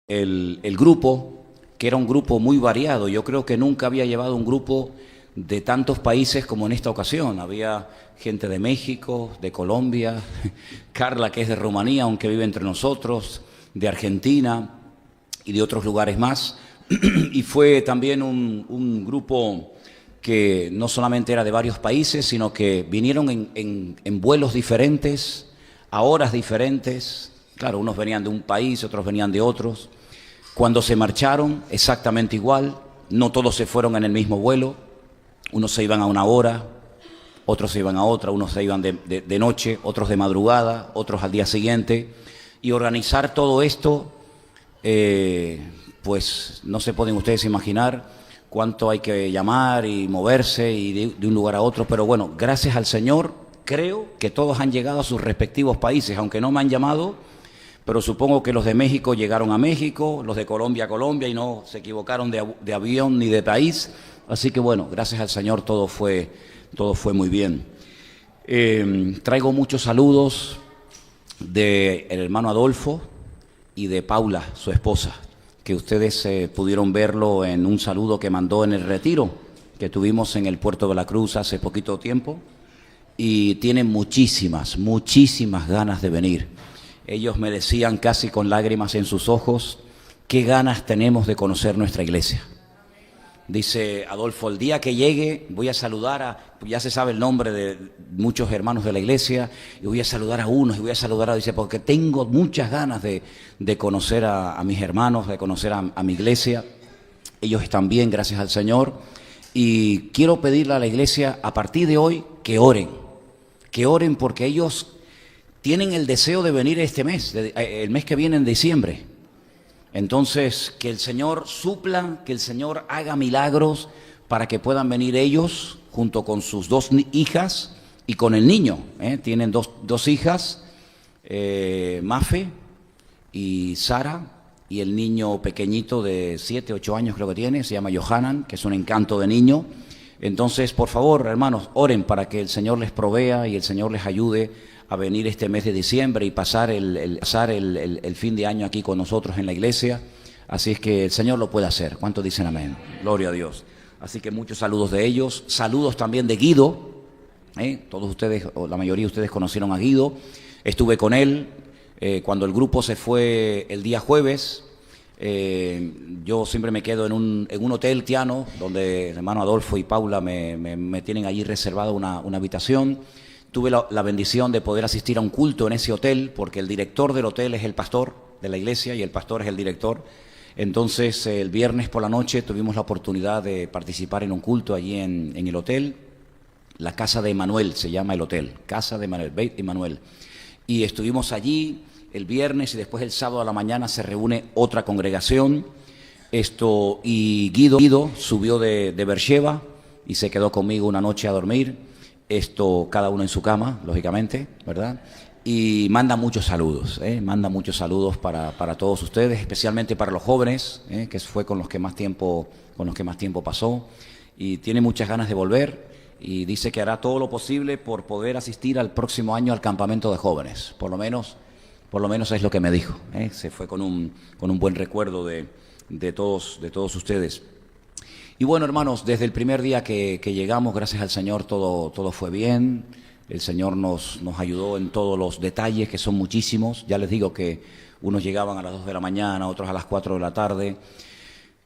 el grupo, que era un grupo muy variado. Yo creo que nunca había llevado un grupo de tantos países como en esta ocasión. Había gente de México, de Colombia, Carla, que es de Rumanía, aunque vive entre nosotros, de Argentina y de otros lugares más. Y fue también un grupo que no solamente era de varios países, sino que vinieron en vuelos diferentes, a horas diferentes. Claro, unos venían de un país, otros venían de otros. Cuando se marcharon, exactamente igual. No todos se fueron en el mismo vuelo. Unos se iban a una hora, otros se iban a otra, unos se iban de noche, otros de madrugada, otros al día siguiente. Y organizar todo esto, pues no se pueden ustedes imaginar cuánto hay que llamar y moverse y de un lugar a otro. Pero bueno, gracias al Señor, creo que todos han llegado a sus respectivos países, aunque no me han llamado, pero supongo que los de México llegaron a México, los de Colombia a Colombia y no se equivocaron de avión ni de país. Así que bueno, gracias al Señor todo fue muy bien. Traigo muchos saludos del hermano Adolfo y de Paula, su esposa, que ustedes pudieron verlo en un saludo que mandó en el retiro que tuvimos en el Puerto de la Cruz hace poquito tiempo, y tienen muchísimas ganas de venir. Ellos me decían casi con lágrimas en sus ojos, qué ganas tenemos de conocer nuestra iglesia. Dice Adolfo, el día que llegue voy a saludar ya se sabe el nombre de muchos hermanos de la iglesia, y voy a saludar a unos y voy a saludar a, dice, porque tengo muchas ganas de conocer a mis hermanos, de conocer a mi iglesia. Ellos están bien, gracias al Señor, y quiero pedirle a la iglesia a partir de hoy que oren porque ellos tienen el deseo de venir este mes, el mes que viene en diciembre. Entonces, que el Señor supla, que el Señor haga milagros para que puedan venir ellos junto con sus dos hijas y con el niño. Tienen dos hijas, Mafe y Sara, y el niño pequeñito de 7, 8 años creo que tiene, se llama Johanan, que es un encanto de niño. Entonces, por favor, hermanos, oren para que el Señor les provea y el Señor les ayude a venir este mes de diciembre y pasar el fin de año aquí con nosotros en la iglesia. Así es que el Señor lo puede hacer. ¿Cuántos dicen amén? Gloria a Dios. Así que muchos saludos de ellos. Saludos también de Guido. Todos ustedes, o la mayoría de ustedes conocieron a Guido. Estuve con él cuando el grupo se fue el día jueves. Yo siempre me quedo en un hotel tiano, donde el hermano Adolfo y Paula me tienen allí reservado una habitación. Tuve la bendición de poder asistir a un culto en ese hotel, porque el director del hotel es el pastor de la iglesia y el pastor es el director. Entonces, el viernes por la noche tuvimos la oportunidad de participar en un culto allí en el hotel. La Casa de Emanuel se llama el hotel, Casa de Emanuel, Beit Emanuel. Y estuvimos allí el viernes y después el sábado a la mañana se reúne otra congregación. Y Guido subió de Beersheba y se quedó conmigo una noche a dormir. Cada uno en su cama, lógicamente, ¿verdad? Y manda muchos saludos, para todos ustedes, especialmente para los jóvenes, que fue con los que más tiempo pasó, y tiene muchas ganas de volver, y dice que hará todo lo posible por poder asistir al próximo año al campamento de jóvenes, por lo menos es lo que me dijo, se fue con un buen recuerdo de todos ustedes. Y bueno, hermanos, desde el primer día que llegamos, gracias al Señor, todo fue bien. El Señor nos ayudó en todos los detalles, que son muchísimos. Ya les digo que unos llegaban a las 2 de la mañana, otros a las 4 de la tarde.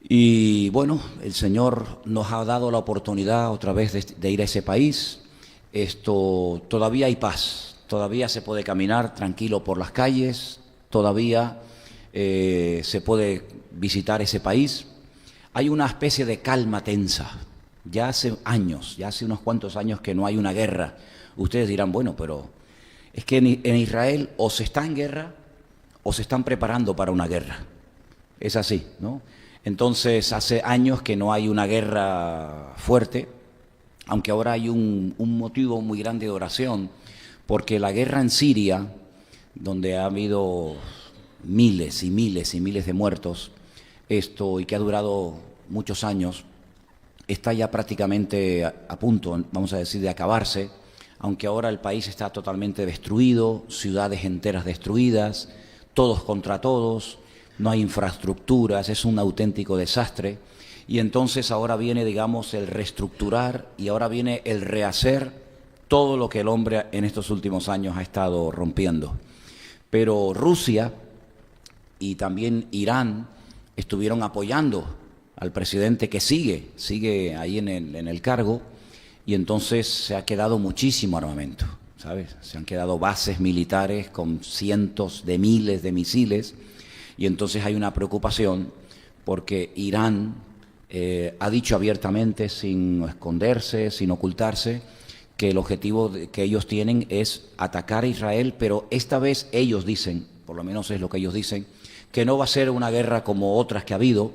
Y bueno, el Señor nos ha dado la oportunidad otra vez de ir a ese país. Todavía hay paz, todavía se puede caminar tranquilo por las calles, todavía se puede visitar ese país. Hay una especie de calma tensa. Ya hace unos cuantos años que no hay una guerra. Ustedes dirán, bueno, pero es que en Israel o se está en guerra o se están preparando para una guerra. Es así, ¿no? Entonces, hace años que no hay una guerra fuerte, aunque ahora hay un motivo muy grande de oración, porque la guerra en Siria, donde ha habido miles y miles y miles de muertos, y que ha durado muchos años, está ya prácticamente a punto, vamos a decir, de acabarse, aunque ahora el país está totalmente destruido, ciudades enteras destruidas, todos contra todos, no hay infraestructuras, es un auténtico desastre. Y entonces ahora viene, digamos, el reestructurar y ahora viene el rehacer todo lo que el hombre en estos últimos años ha estado rompiendo. Pero Rusia y también Irán estuvieron apoyando al presidente que sigue ahí en el cargo, y entonces se ha quedado muchísimo armamento, ¿sabes? Se han quedado bases militares con cientos de miles de misiles, y entonces hay una preocupación porque Irán ha dicho abiertamente, sin esconderse, sin ocultarse, que el objetivo que ellos tienen es atacar a Israel, pero esta vez ellos dicen, por lo menos es lo que ellos dicen, que no va a ser una guerra como otras que ha habido,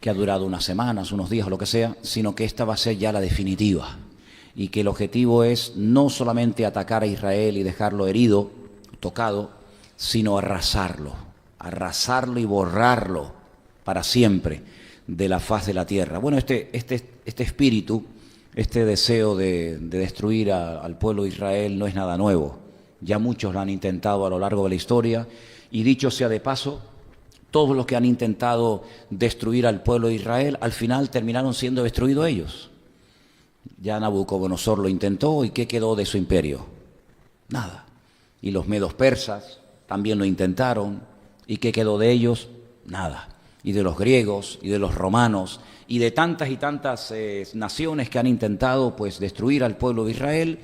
que ha durado unas semanas, unos días o lo que sea, sino que esta va a ser ya la definitiva, y que el objetivo es no solamente atacar a Israel y dejarlo herido, tocado, sino arrasarlo y borrarlo para siempre de la faz de la tierra. Bueno, este espíritu, este deseo de destruir al pueblo de Israel no es nada nuevo. Ya muchos lo han intentado a lo largo de la historia, y dicho sea de paso, todos los que han intentado destruir al pueblo de Israel, al final terminaron siendo destruidos ellos. Ya Nabucodonosor lo intentó, ¿y qué quedó de su imperio? Nada. Y los medos persas también lo intentaron, ¿y qué quedó de ellos? Nada. Y de los griegos, y de los romanos, y de tantas y tantas naciones que han intentado pues destruir al pueblo de Israel.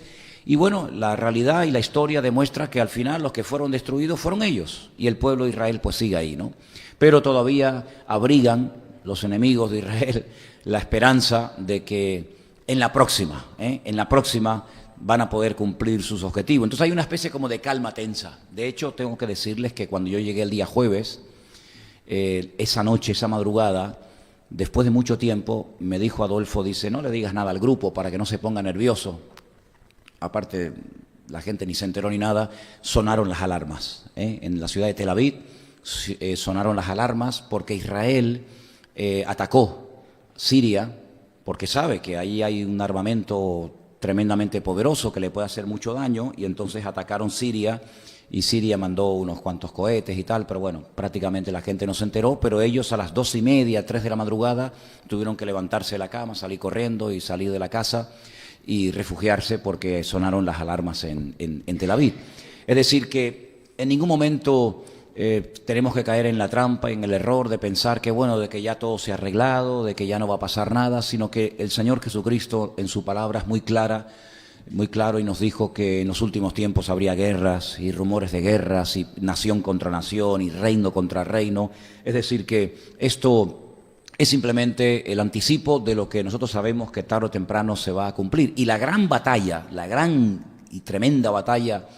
Y bueno, la realidad y la historia demuestra que al final los que fueron destruidos fueron ellos, y el pueblo de Israel pues sigue ahí, ¿no? Pero todavía abrigan los enemigos de Israel la esperanza de que en la próxima van a poder cumplir sus objetivos. Entonces hay una especie como de calma tensa. De hecho, tengo que decirles que cuando yo llegué el día jueves, esa noche, esa madrugada, después de mucho tiempo, me dijo Adolfo, dice, no le digas nada al grupo para que no se ponga nervioso. Aparte, la gente ni se enteró ni nada, sonaron las alarmas. En la ciudad de Tel Aviv sonaron las alarmas porque Israel atacó Siria, porque sabe que ahí hay un armamento tremendamente poderoso que le puede hacer mucho daño, y entonces atacaron Siria, y Siria mandó unos cuantos cohetes y tal, pero bueno, prácticamente la gente no se enteró, pero ellos a las 2:30, 3 de la madrugada, tuvieron que levantarse de la cama, salir corriendo y salir de la casa y refugiarse porque sonaron las alarmas en Tel Aviv. Es decir, que en ningún momento tenemos que caer en la trampa, en el error de pensar que bueno, de que ya todo se ha arreglado, de que ya no va a pasar nada, sino que el Señor Jesucristo en su palabra es muy claro, y nos dijo que en los últimos tiempos habría guerras y rumores de guerras y nación contra nación y reino contra reino. Es decir, que esto es simplemente el anticipo de lo que nosotros sabemos que tarde o temprano se va a cumplir. Y la gran batalla, la gran y tremenda batalla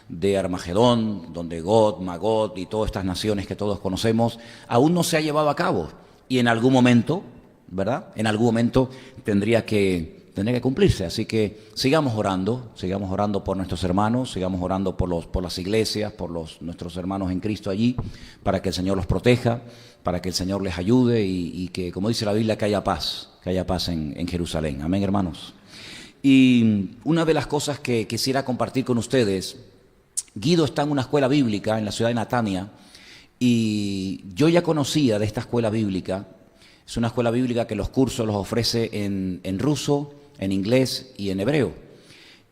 de Armagedón, donde Gog, Magog y todas estas naciones que todos conocemos, aún no se ha llevado a cabo. Y en algún momento, ¿verdad? En algún momento tendría que cumplirse. Así que sigamos orando por nuestros hermanos, sigamos orando por las iglesias, por nuestros hermanos en Cristo allí, para que el Señor los proteja, para que el Señor les ayude y que, como dice la Biblia, que haya paz en Jerusalén. Amén, hermanos. Y una de las cosas que quisiera compartir con ustedes, Guido está en una escuela bíblica en la ciudad de Natania, y yo ya conocía de esta escuela bíblica. Es una escuela bíblica que los cursos los ofrece en ruso, en inglés y en hebreo.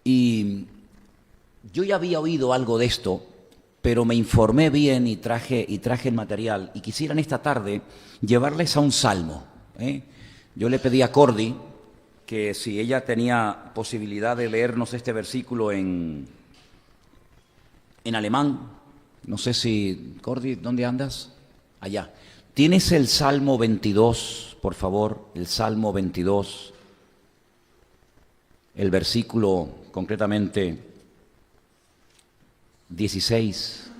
Y yo ya había oído algo de esto, pero me informé bien y traje el material, y quisiera en esta tarde llevarles a un salmo. Yo le pedí a Cordy que si ella tenía posibilidad de leernos este versículo en alemán. No sé si, Cordy, ¿dónde andas? Allá. ¿Tienes el Salmo 22, por favor? El Salmo 22, el versículo concretamente 16.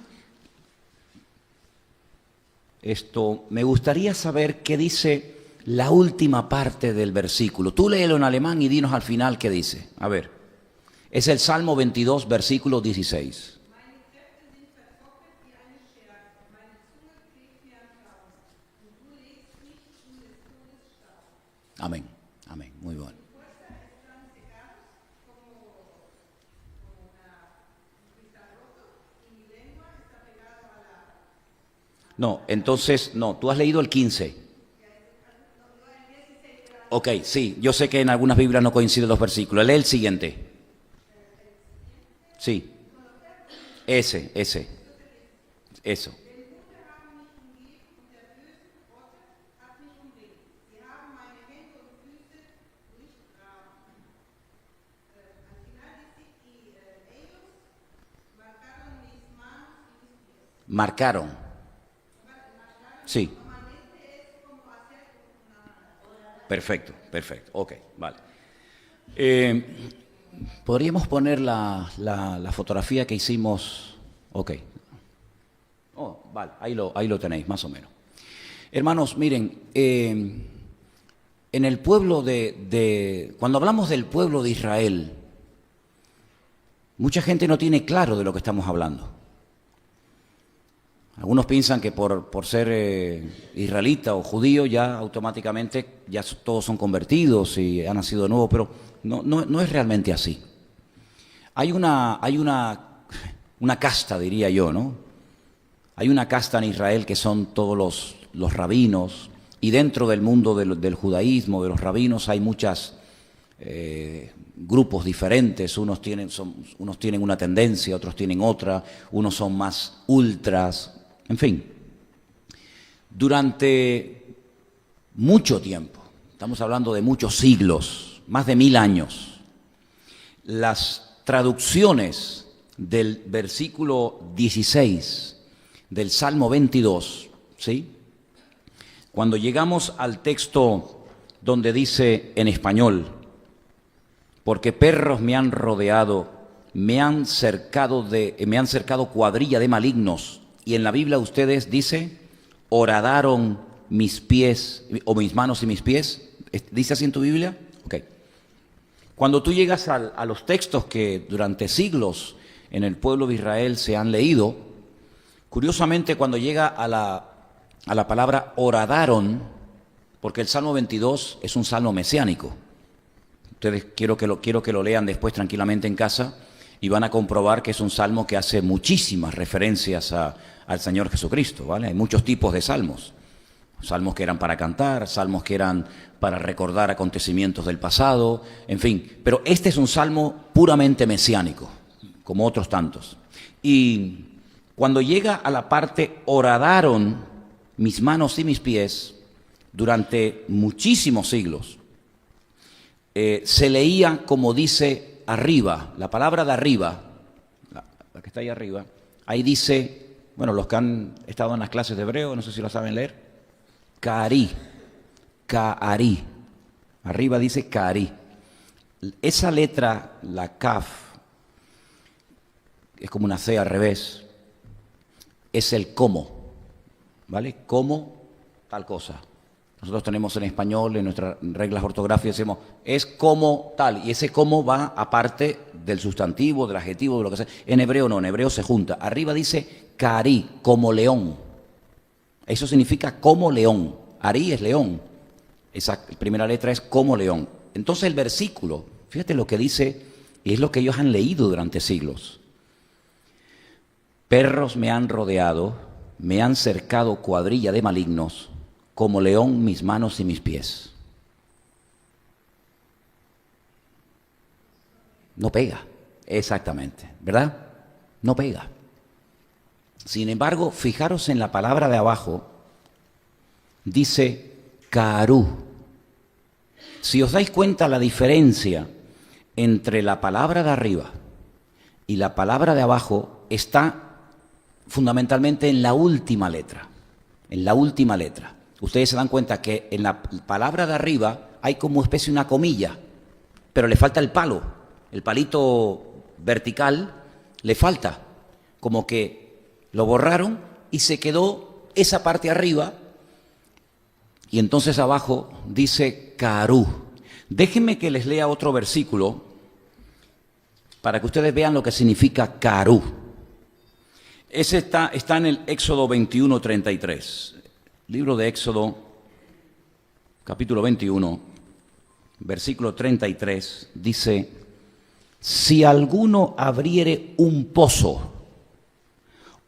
Me gustaría saber qué dice la última parte del versículo. Tú léelo en alemán y dinos al final qué dice. A ver, es el Salmo 22, versículo 16. Amén, amén, muy bueno. No, entonces, no, tú has leído el 15. Ok, sí, yo sé que en algunas Biblias no coinciden los versículos. Lee el siguiente. Sí, ese, eso. Marcaron, sí. Perfecto, perfecto, ok, vale. Eh, Podríamos poner la fotografía que hicimos. Ok. Oh, vale, ahí lo tenéis, más o menos. Hermanos, miren, en el pueblo cuando hablamos del pueblo de Israel, mucha gente no tiene claro de lo que estamos hablando. Algunos piensan que por ser israelita o judío ya automáticamente ya todos son convertidos y han nacido de nuevo, pero no es realmente así. Hay una casta, diría yo, ¿no? Hay una casta en Israel que son todos los rabinos, y dentro del mundo del judaísmo, de los rabinos, hay muchos grupos diferentes. Unos tienen una tendencia, otros tienen otra, unos son más ultras, en fin. Durante mucho tiempo, estamos hablando de muchos siglos, más de 1000 años, las traducciones del versículo 16 del Salmo 22, ¿sí? Cuando llegamos al texto donde dice en español, porque perros me han rodeado, me han cercado cuadrilla de malignos, y en la Biblia ustedes dice, horadaron mis pies, o mis manos y mis pies, ¿dice así en tu Biblia? Ok. Cuando tú llegas a los textos que durante siglos en el pueblo de Israel se han leído, curiosamente cuando llega a la palabra horadaron, porque el Salmo 22 es un salmo mesiánico. Ustedes quiero que lo lean después tranquilamente en casa y van a comprobar que es un salmo que hace muchísimas referencias al Señor Jesucristo, ¿vale? Hay muchos tipos de salmos. Salmos que eran para cantar, salmos que eran para recordar acontecimientos del pasado, en fin. Pero este es un salmo puramente mesiánico, como otros tantos. Y cuando llega a la parte horadaron mis manos y mis pies, durante muchísimos siglos, se leía como dice arriba, la palabra de arriba, la que está ahí arriba, ahí dice, bueno, los que han estado en las clases de hebreo, no sé si lo saben leer, Ka'ari, Ka'ari, arriba dice Ka'ari. Esa letra, la Kaf, es como una C al revés, es el cómo, ¿vale? Cómo tal cosa. Nosotros tenemos en español, en nuestras reglas ortográficas, decimos, es como tal, y ese como va aparte del sustantivo, del adjetivo, de lo que sea. En hebreo no, en hebreo se junta. Arriba dice Ka'ari, como león. Eso significa como león. Ari es león. Esa primera letra es como león. Entonces el versículo, fíjate lo que dice, y es lo que ellos han leído durante siglos. Perros me han rodeado, me han cercado cuadrilla de malignos, como león mis manos y mis pies. No pega, exactamente, ¿verdad? No pega. Sin embargo, fijaros en la palabra de abajo, dice Ka'aru. Si os dais cuenta la diferencia entre la palabra de arriba y la palabra de abajo está fundamentalmente en la última letra. En la última letra. Ustedes se dan cuenta que en la palabra de arriba hay como especie de una comilla, pero le falta el palo, el palito vertical le falta, como que lo borraron y se quedó esa parte arriba, y entonces abajo dice Ka'aru. Déjenme que les lea otro versículo para que ustedes vean lo que significa Ka'aru. Ese está en el Éxodo 21:33. Libro de Éxodo, capítulo 21, versículo 33, dice, si alguno abriere un pozo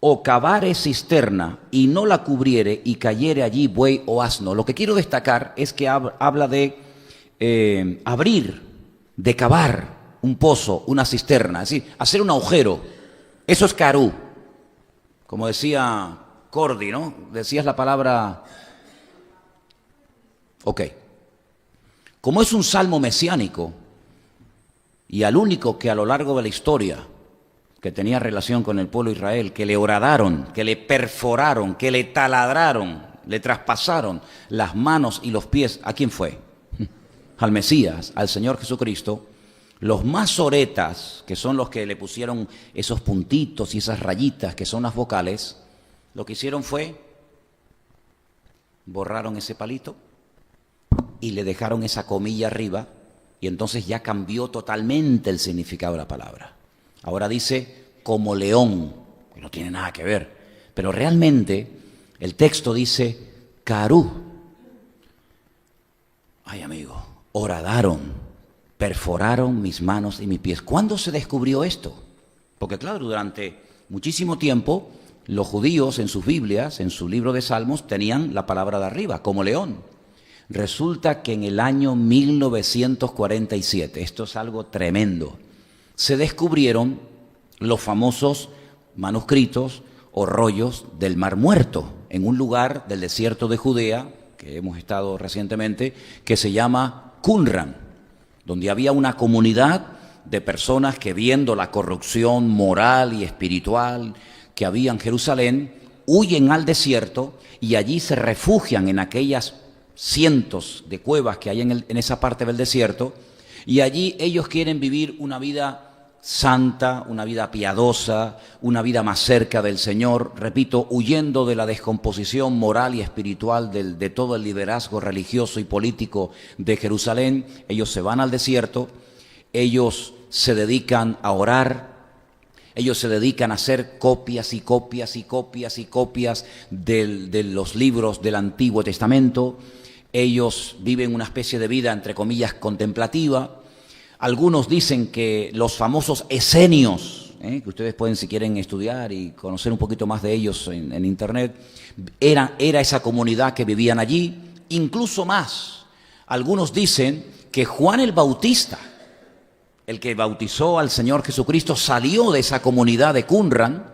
o cavare cisterna y no la cubriere y cayere allí buey o asno. Lo que quiero destacar es que habla de abrir, de cavar un pozo, una cisterna, es decir, hacer un agujero. Eso es carú. Como decía Cordy, ¿no? Decías la palabra... Ok. Como es un salmo mesiánico y al único que a lo largo de la historia que tenía relación con el pueblo de Israel, que le horadaron, que le perforaron, que le taladraron, le traspasaron las manos y los pies, ¿a quién fue? Al Mesías, al Señor Jesucristo. Los masoretas, que son los que le pusieron esos puntitos y esas rayitas que son las vocales, lo que hicieron fue borraron ese palito y le dejaron esa comilla arriba, y entonces ya cambió totalmente el significado de la palabra. Ahora dice como león, que no tiene nada que ver, pero realmente el texto dice carú. Ay, amigo, horadaron, perforaron mis manos y mis pies. ¿Cuándo se descubrió esto? Porque claro, durante muchísimo tiempo los judíos en sus Biblias, en su libro de Salmos, tenían la palabra de arriba, como león. Resulta que en el año 1947, esto es algo tremendo, se descubrieron los famosos manuscritos o rollos del Mar Muerto, en un lugar del desierto de Judea, que hemos estado recientemente, que se llama Qumran, donde había una comunidad de personas que, viendo la corrupción moral y espiritual que había en Jerusalén, huyen al desierto y allí se refugian en aquellas cientos de cuevas que hay en esa parte del desierto, y allí ellos quieren vivir una vida santa, una vida piadosa, una vida más cerca del Señor, repito, huyendo de la descomposición moral y espiritual de todo el liderazgo religioso y político de Jerusalén. Ellos se van al desierto, ellos se dedican a orar, ellos se dedican a hacer copias y copias y copias y copias de los libros del Antiguo Testamento. Ellos viven una especie de vida, entre comillas, contemplativa. Algunos dicen que los famosos esenios, que ustedes pueden, si quieren, estudiar y conocer un poquito más de ellos en internet, era esa comunidad que vivían allí. Incluso más, algunos dicen que Juan el Bautista, el que bautizó al Señor Jesucristo, salió de esa comunidad de Qumran,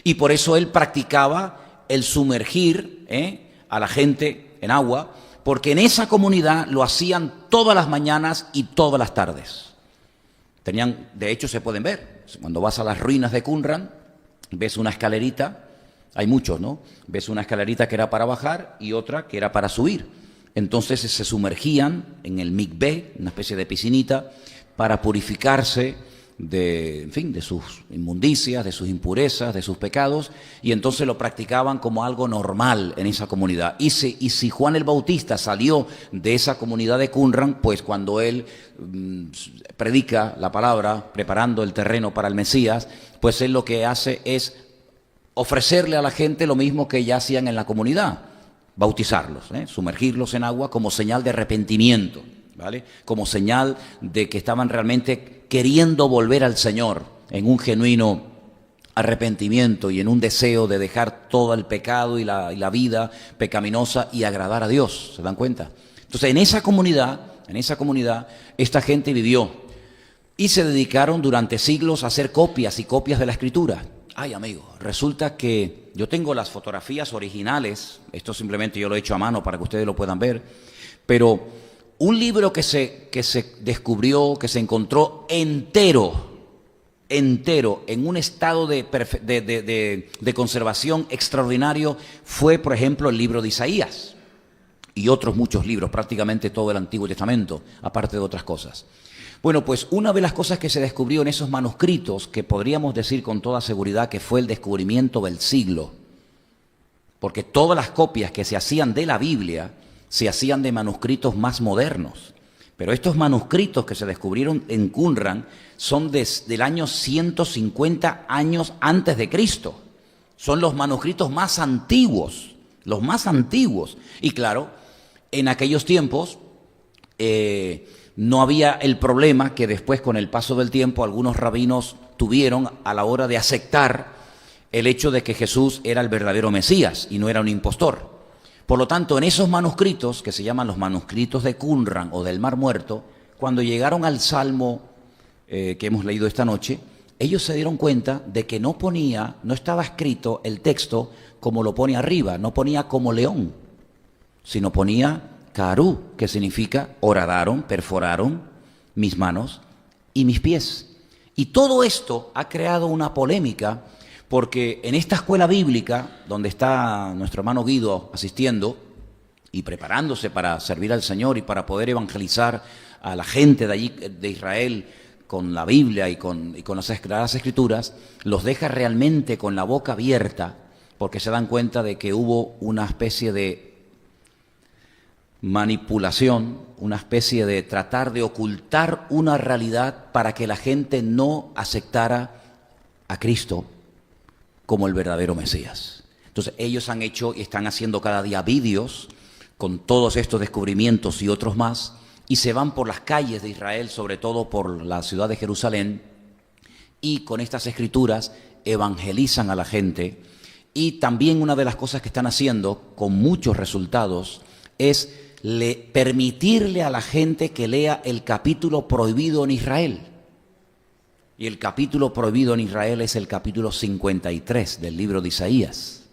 y por eso él practicaba el sumergir a la gente en agua, porque en esa comunidad lo hacían todas las mañanas y todas las tardes. De hecho, se pueden ver. Cuando vas a las ruinas de Qumran, ves una escalerita, hay muchos, ¿no? Ves una escalerita que era para bajar y otra que era para subir. Entonces se sumergían en el mikveh, una especie de piscinita, para purificarse de sus inmundicias, de sus impurezas, de sus pecados, y entonces lo practicaban como algo normal en esa comunidad. Y si Juan el Bautista salió de esa comunidad de Qumran, pues cuando él predica la palabra, preparando el terreno para el Mesías, pues él lo que hace es ofrecerle a la gente lo mismo que ya hacían en la comunidad, bautizarlos, sumergirlos en agua como señal de arrepentimiento, ¿vale? Como señal de que estaban realmente queriendo volver al Señor en un genuino arrepentimiento y en un deseo de dejar todo el pecado y la vida pecaminosa y agradar a Dios. ¿Se dan cuenta? Entonces, en esa comunidad, esta gente vivió y se dedicaron durante siglos a hacer copias y copias de la Escritura. Ay, amigo, resulta que yo tengo las fotografías originales, esto simplemente yo lo he hecho a mano para que ustedes lo puedan ver, pero un libro que se descubrió, que se encontró entero, en un estado de conservación extraordinario, fue, por ejemplo, el libro de Isaías y otros muchos libros, prácticamente todo el Antiguo Testamento, aparte de otras cosas. Bueno, pues una de las cosas que se descubrió en esos manuscritos, que podríamos decir con toda seguridad que fue el descubrimiento del siglo, porque todas las copias que se hacían de la Biblia se hacían de manuscritos más modernos. Pero estos manuscritos que se descubrieron en Qumran son del año 150 años antes de Cristo. Son los manuscritos más antiguos, los más antiguos. Y claro, en aquellos tiempos no había el problema que después, con el paso del tiempo, algunos rabinos tuvieron a la hora de aceptar el hecho de que Jesús era el verdadero Mesías y no era un impostor. Por lo tanto, en esos manuscritos, que se llaman los manuscritos de Qumran o del Mar Muerto, cuando llegaron al Salmo que hemos leído esta noche, ellos se dieron cuenta de que no estaba escrito el texto como lo pone arriba, no ponía como león, sino ponía Karú, que significa horadaron, perforaron mis manos y mis pies. Y todo esto ha creado una polémica, porque en esta escuela bíblica, donde está nuestro hermano Guido asistiendo y preparándose para servir al Señor y para poder evangelizar a la gente de allí, de Israel, con la Biblia y con las Sagradas Escrituras, los deja realmente con la boca abierta, porque se dan cuenta de que hubo una especie de manipulación, una especie de tratar de ocultar una realidad para que la gente no aceptara a Cristo como el verdadero Mesías. Entonces ellos han hecho y están haciendo cada día vídeos con todos estos descubrimientos y otros más, y se van por las calles de Israel, sobre todo por la ciudad de Jerusalén, y con estas escrituras evangelizan a la gente. Y también una de las cosas que están haciendo con muchos resultados es permitirle a la gente que lea el capítulo prohibido en Israel. Y el capítulo prohibido en Israel es el capítulo 53 del libro de Isaías.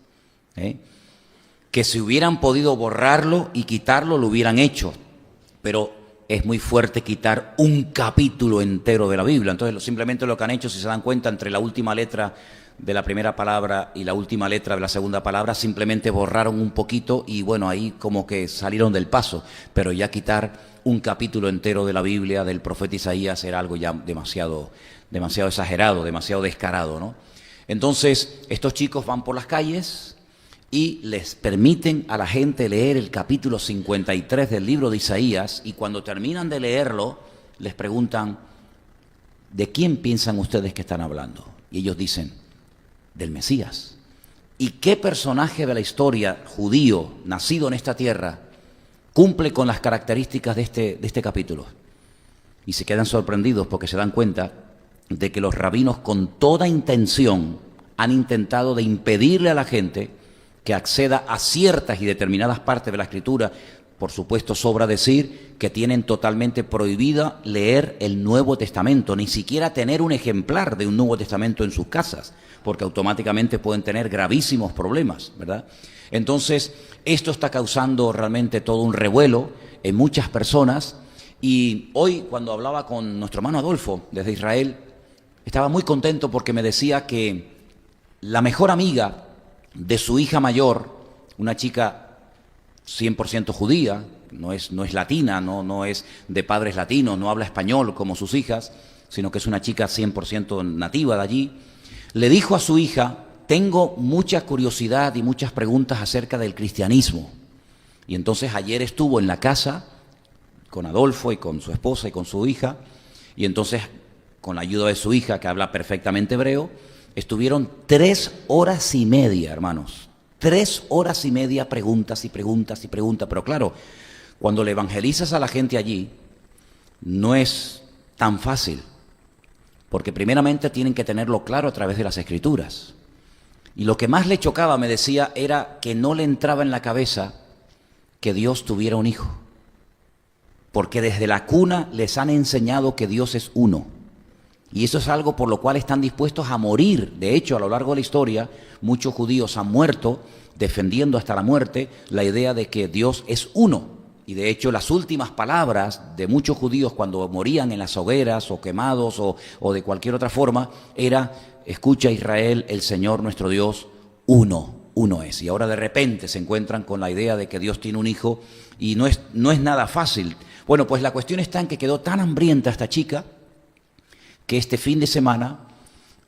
Que si hubieran podido borrarlo y quitarlo, lo hubieran hecho. Pero es muy fuerte quitar un capítulo entero de la Biblia. Entonces simplemente lo que han hecho, si se dan cuenta, entre la última letra de la primera palabra y la última letra de la segunda palabra, simplemente borraron un poquito y bueno, ahí como que salieron del paso. Pero ya quitar un capítulo entero de la Biblia del profeta Isaías era algo ya demasiado exagerado, demasiado descarado, ¿no? Entonces estos chicos van por las calles y les permiten a la gente leer el capítulo 53 del libro de Isaías, y cuando terminan de leerlo les preguntan: ¿de quién piensan ustedes que están hablando? Y ellos dicen: del Mesías. ¿Y qué personaje de la historia judío nacido en esta tierra cumple con las características de este capítulo? Y se quedan sorprendidos porque se dan cuenta de que los rabinos con toda intención han intentado de impedirle a la gente que acceda a ciertas y determinadas partes de la Escritura. Por supuesto, sobra decir que tienen totalmente prohibida leer el Nuevo Testamento, ni siquiera tener un ejemplar de un Nuevo Testamento en sus casas, porque automáticamente pueden tener gravísimos problemas, ¿verdad? Entonces, esto está causando realmente todo un revuelo en muchas personas. Y hoy, cuando hablaba con nuestro hermano Adolfo desde Israel, estaba muy contento porque me decía que la mejor amiga de su hija mayor, una chica 100% judía, no es latina, no es de padres latinos, no habla español como sus hijas, sino que es una chica 100% nativa de allí, le dijo a su hija: tengo mucha curiosidad y muchas preguntas acerca del cristianismo. Y entonces ayer estuvo en la casa con Adolfo y con su esposa y con su hija, y entonces con la ayuda de su hija, que habla perfectamente hebreo, estuvieron 3 horas y media, hermanos. 3 horas y media, preguntas y preguntas y preguntas. Pero claro, cuando le evangelizas a la gente allí, no es tan fácil, porque primeramente tienen que tenerlo claro a través de las Escrituras. Y lo que más le chocaba, me decía, era que no le entraba en la cabeza que Dios tuviera un hijo, porque desde la cuna les han enseñado que Dios es uno. Y eso es algo por lo cual están dispuestos a morir. De hecho, a lo largo de la historia, muchos judíos han muerto defendiendo hasta la muerte la idea de que Dios es uno. Y de hecho, las últimas palabras de muchos judíos cuando morían en las hogueras o quemados o de cualquier otra forma era: escucha, Israel, el Señor nuestro Dios, uno es. Y ahora de repente se encuentran con la idea de que Dios tiene un hijo, y no es nada fácil. Bueno, pues la cuestión está en que quedó tan hambrienta esta chica que este fin de semana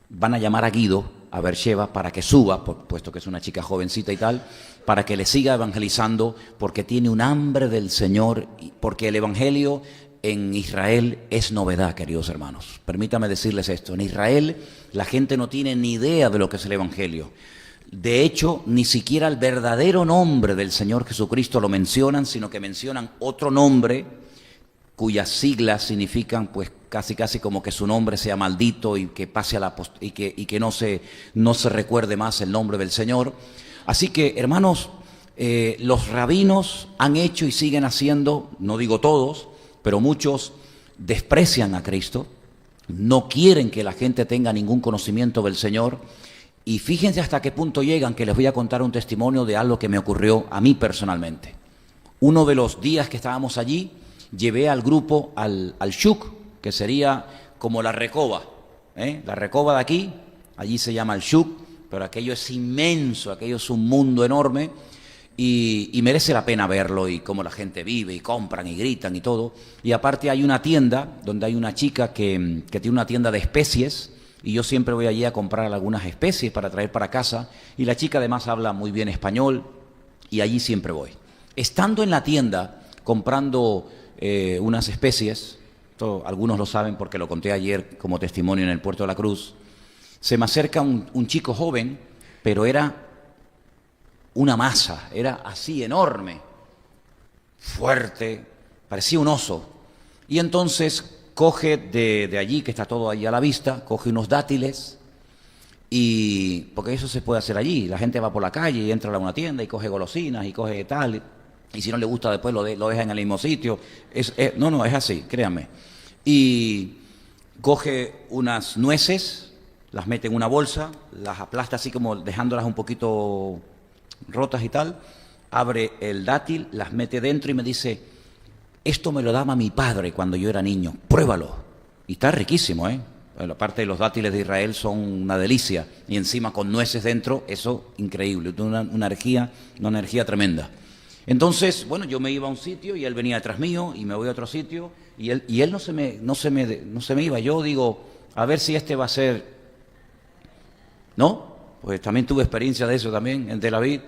van a llamar a Guido, a Beersheba, para que suba, puesto que es una chica jovencita y tal, para que le siga evangelizando, porque tiene un hambre del Señor, porque el evangelio en Israel es novedad, queridos hermanos. Permítame decirles esto: en Israel la gente no tiene ni idea de lo que es el evangelio. De hecho, ni siquiera el verdadero nombre del Señor Jesucristo lo mencionan, sino que mencionan otro nombre cuyas siglas significan pues casi como que su nombre sea maldito y que pase a y que no se recuerde más el nombre del Señor. Así que, hermanos, los rabinos han hecho y siguen haciendo, no digo todos, pero muchos desprecian a Cristo, no quieren que la gente tenga ningún conocimiento del Señor. Y fíjense hasta qué punto llegan, que les voy a contar un testimonio de algo que me ocurrió a mí personalmente. Uno de los días que estábamos allí, llevé al grupo al Shuk, que sería como la Recoba, la Recoba de aquí, allí se llama el Shuk, pero aquello es inmenso, aquello es un mundo enorme y merece la pena verlo y cómo la gente vive y compran y gritan y todo. Y aparte hay una tienda donde hay una chica que tiene una tienda de especies y yo siempre voy allí a comprar algunas especies para traer para casa y la chica además habla muy bien español y allí siempre voy. Estando en la tienda comprando unas especies, algunos lo saben porque lo conté ayer como testimonio en el Puerto de la Cruz, se me acerca un chico joven, pero era una masa, era así enorme, fuerte, parecía un oso. Y entonces coge de allí, que está todo ahí a la vista, coge unos dátiles, y porque eso se puede hacer allí, la gente va por la calle y entra a una tienda y coge golosinas y coge tal, y si no le gusta después lo deja en el mismo sitio. No, es así, créanme. Y coge unas nueces, las mete en una bolsa, las aplasta así como dejándolas un poquito rotas y tal, abre el dátil, las mete dentro y me dice, esto me lo daba mi padre cuando yo era niño, pruébalo. Y está riquísimo, La parte de los dátiles de Israel son una delicia y encima con nueces dentro, eso increíble, una energía tremenda. Entonces, bueno, yo me iba a un sitio y él venía detrás mío y me voy a otro sitio y él no se me iba. Yo digo, a ver si este va a ser, ¿no? Pues también tuve experiencia de eso también en Tel Aviv.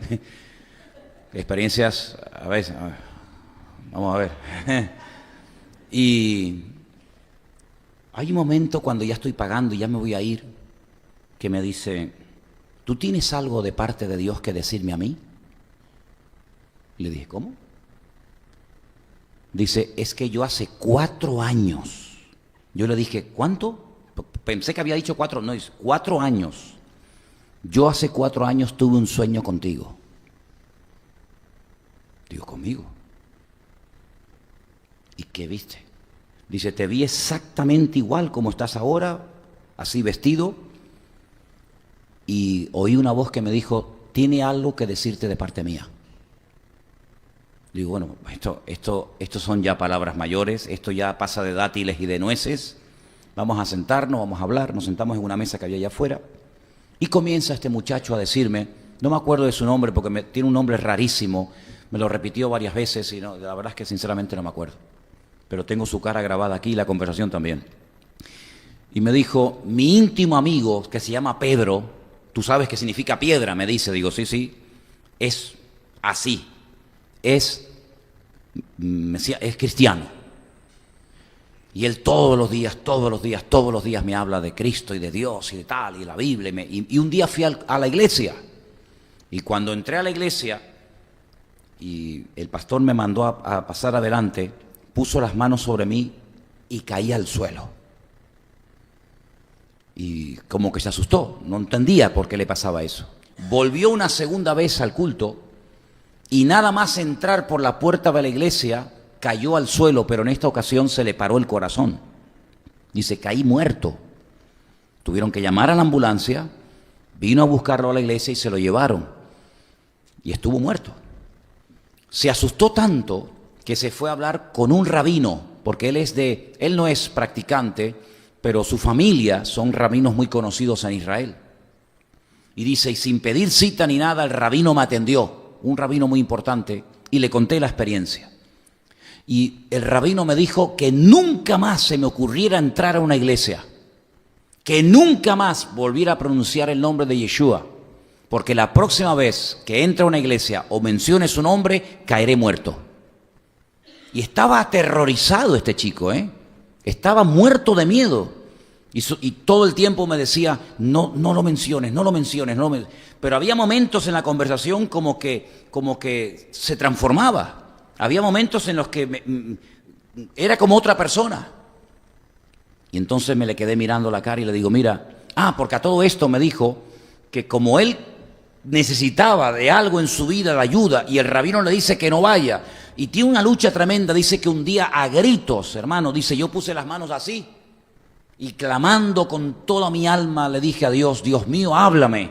Experiencias, a veces, vamos a ver. Y hay un momento cuando ya estoy pagando y ya me voy a ir, que me dice, ¿tú tienes algo de parte de Dios que decirme a mí? Y le dije, ¿cómo? Dice, es que yo hace 4 años. Yo le dije, ¿cuánto? Pensé que había dicho 4, no, es 4 años. Yo hace 4 años tuve un sueño contigo. Digo, ¿conmigo? ¿Y qué viste? Dice, te vi exactamente igual como estás ahora, así vestido, y oí una voz que me dijo, tiene algo que decirte de parte mía. Digo, bueno, esto son ya palabras mayores, esto ya pasa de dátiles y de nueces. Vamos a sentarnos, vamos a hablar, nos sentamos en una mesa que había allá afuera, y comienza este muchacho a decirme, no me acuerdo de su nombre porque tiene un nombre rarísimo, me lo repitió varias veces y no, la verdad es que sinceramente no me acuerdo. Pero tengo su cara grabada aquí y la conversación también. Y me dijo, mi íntimo amigo, que se llama Pedro, tú sabes qué significa piedra, me dice. Digo, sí, es así, es cristiano. Y él todos los días me habla de Cristo y de Dios y de tal, y la Biblia. Y un día fui a la iglesia, y cuando entré a la iglesia, y el pastor me mandó a pasar adelante, puso las manos sobre mí y caí al suelo. Y como que se asustó, no entendía por qué le pasaba eso. Volvió una segunda vez al culto y nada más entrar por la puerta de la iglesia, cayó al suelo, pero en esta ocasión se le paró el corazón. Dice, caí muerto. Tuvieron que llamar a la ambulancia, vino a buscarlo a la iglesia y se lo llevaron. Y estuvo muerto. Se asustó tanto que se fue a hablar con un rabino, porque él no es practicante, pero su familia son rabinos muy conocidos en Israel. Y dice, y sin pedir cita ni nada, el rabino me atendió, un rabino muy importante, y le conté la experiencia. Y el rabino me dijo que nunca más se me ocurriera entrar a una iglesia, que nunca más volviera a pronunciar el nombre de Yeshua, porque la próxima vez que entre a una iglesia o mencione su nombre, caeré muerto. Y estaba aterrorizado este chico, Estaba muerto de miedo. Y todo el tiempo me decía, no lo menciones. Pero había momentos en la conversación como que se transformaba. Había momentos en los que era como otra persona. Y entonces me le quedé mirando la cara y le digo, mira, porque a todo esto me dijo que como él necesitaba de algo en su vida, de ayuda, y el rabino le dice que no vaya, y tiene una lucha tremenda, dice que un día a gritos, hermano, dice, yo puse las manos así, y clamando con toda mi alma le dije a Dios, Dios mío, háblame,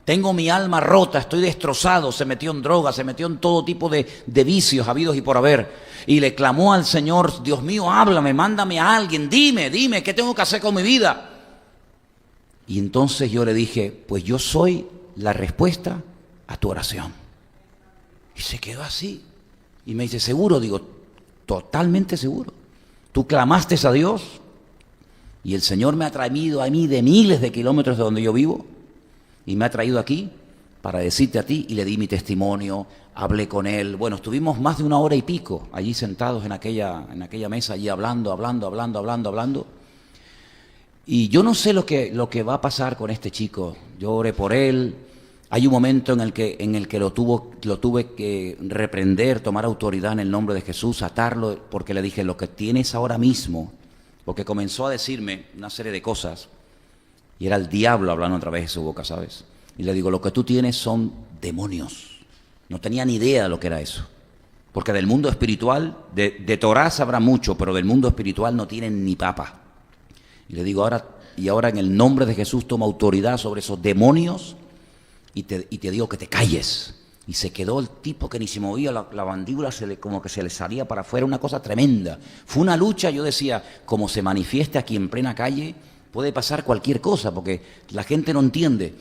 tengo mi alma rota, estoy destrozado, se metió en drogas, se metió en todo tipo de vicios habidos y por haber, y le clamó al Señor, Dios mío, háblame, mándame a alguien, dime, ¿qué tengo que hacer con mi vida? Y entonces yo le dije, pues yo soy la respuesta a tu oración. Y se quedó así. Y me dice, ¿seguro? Digo, totalmente seguro. Tú clamaste a Dios y el Señor me ha traído a mí de miles de kilómetros de donde yo vivo y me ha traído aquí para decirte a ti, y le di mi testimonio, hablé con él. Bueno, estuvimos más de 1 hora y pico allí sentados en aquella mesa, allí hablando. Y yo no sé lo que va a pasar con este chico. Yo oré por él. Hay un momento en el que lo tuve que reprender, tomar autoridad en el nombre de Jesús, atarlo, porque le dije, lo que tienes ahora mismo, porque comenzó a decirme una serie de cosas, y era el diablo hablando a través de su boca, ¿sabes? Y le digo, lo que tú tienes son demonios. No tenía ni idea de lo que era eso. Porque del mundo espiritual, de Torah sabrá mucho, pero del mundo espiritual no tienen ni papa. Y le digo, ahora en el nombre de Jesús toma autoridad sobre esos demonios y te digo que te calles. Y se quedó el tipo que ni se movía, la mandíbula como que se le salía para afuera, una cosa tremenda. Fue una lucha, yo decía, como se manifieste aquí en plena calle, puede pasar cualquier cosa, porque la gente no entiende.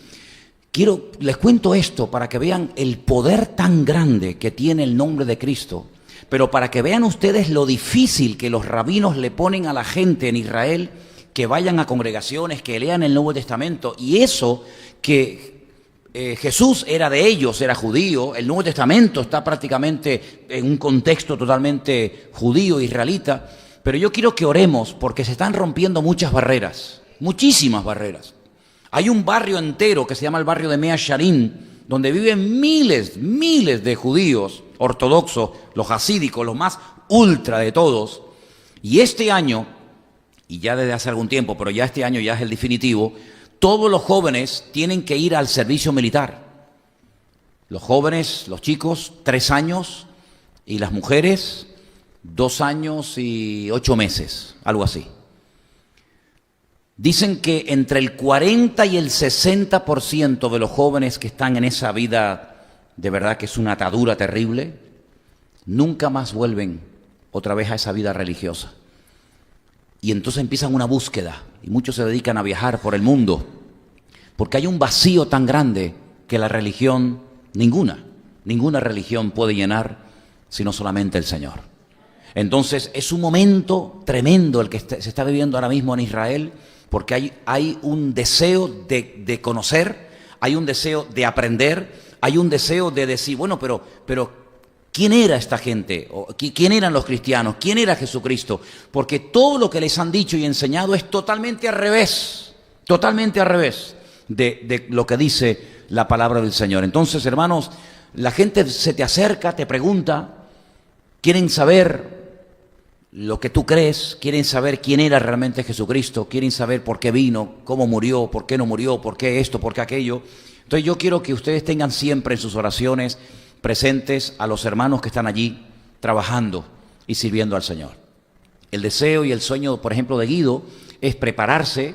Les cuento esto para que vean el poder tan grande que tiene el nombre de Cristo, pero para que vean ustedes lo difícil que los rabinos le ponen a la gente en Israel, que vayan a congregaciones, que lean el Nuevo Testamento, y eso que Jesús era de ellos, era judío, el Nuevo Testamento está prácticamente en un contexto totalmente judío, israelita, pero yo quiero que oremos porque se están rompiendo muchas barreras, muchísimas barreras. Hay un barrio entero que se llama el barrio de Mea Shearim, donde viven miles de judíos ortodoxos, los hasídicos, los más ultra de todos, y este año, y ya desde hace algún tiempo, pero ya este año ya es el definitivo, todos los jóvenes tienen que ir al servicio militar. Los jóvenes, los chicos, 3 años, y las mujeres, 2 años y 8 meses, algo así. Dicen que entre el 40 y el 60% de los jóvenes que están en esa vida, de verdad que es una atadura terrible, nunca más vuelven otra vez a esa vida religiosa. Y entonces empiezan una búsqueda, y muchos se dedican a viajar por el mundo, porque hay un vacío tan grande que la religión, ninguna religión puede llenar, sino solamente el Señor. Entonces es un momento tremendo el que se está viviendo ahora mismo en Israel, porque hay un deseo de conocer, hay un deseo de aprender, hay un deseo de decir, bueno, pero ¿quién era esta gente? ¿Quién eran los cristianos? ¿Quién era Jesucristo? Porque todo lo que les han dicho y enseñado es totalmente al revés de lo que dice la palabra del Señor. Entonces, hermanos, la gente se te acerca, te pregunta, quieren saber lo que tú crees, quieren saber quién era realmente Jesucristo, quieren saber por qué vino, cómo murió, por qué no murió, por qué esto, por qué aquello. Entonces yo quiero que ustedes tengan siempre en sus oraciones presentes a los hermanos que están allí trabajando y sirviendo al Señor. El deseo y el sueño, por ejemplo, de Guido es prepararse,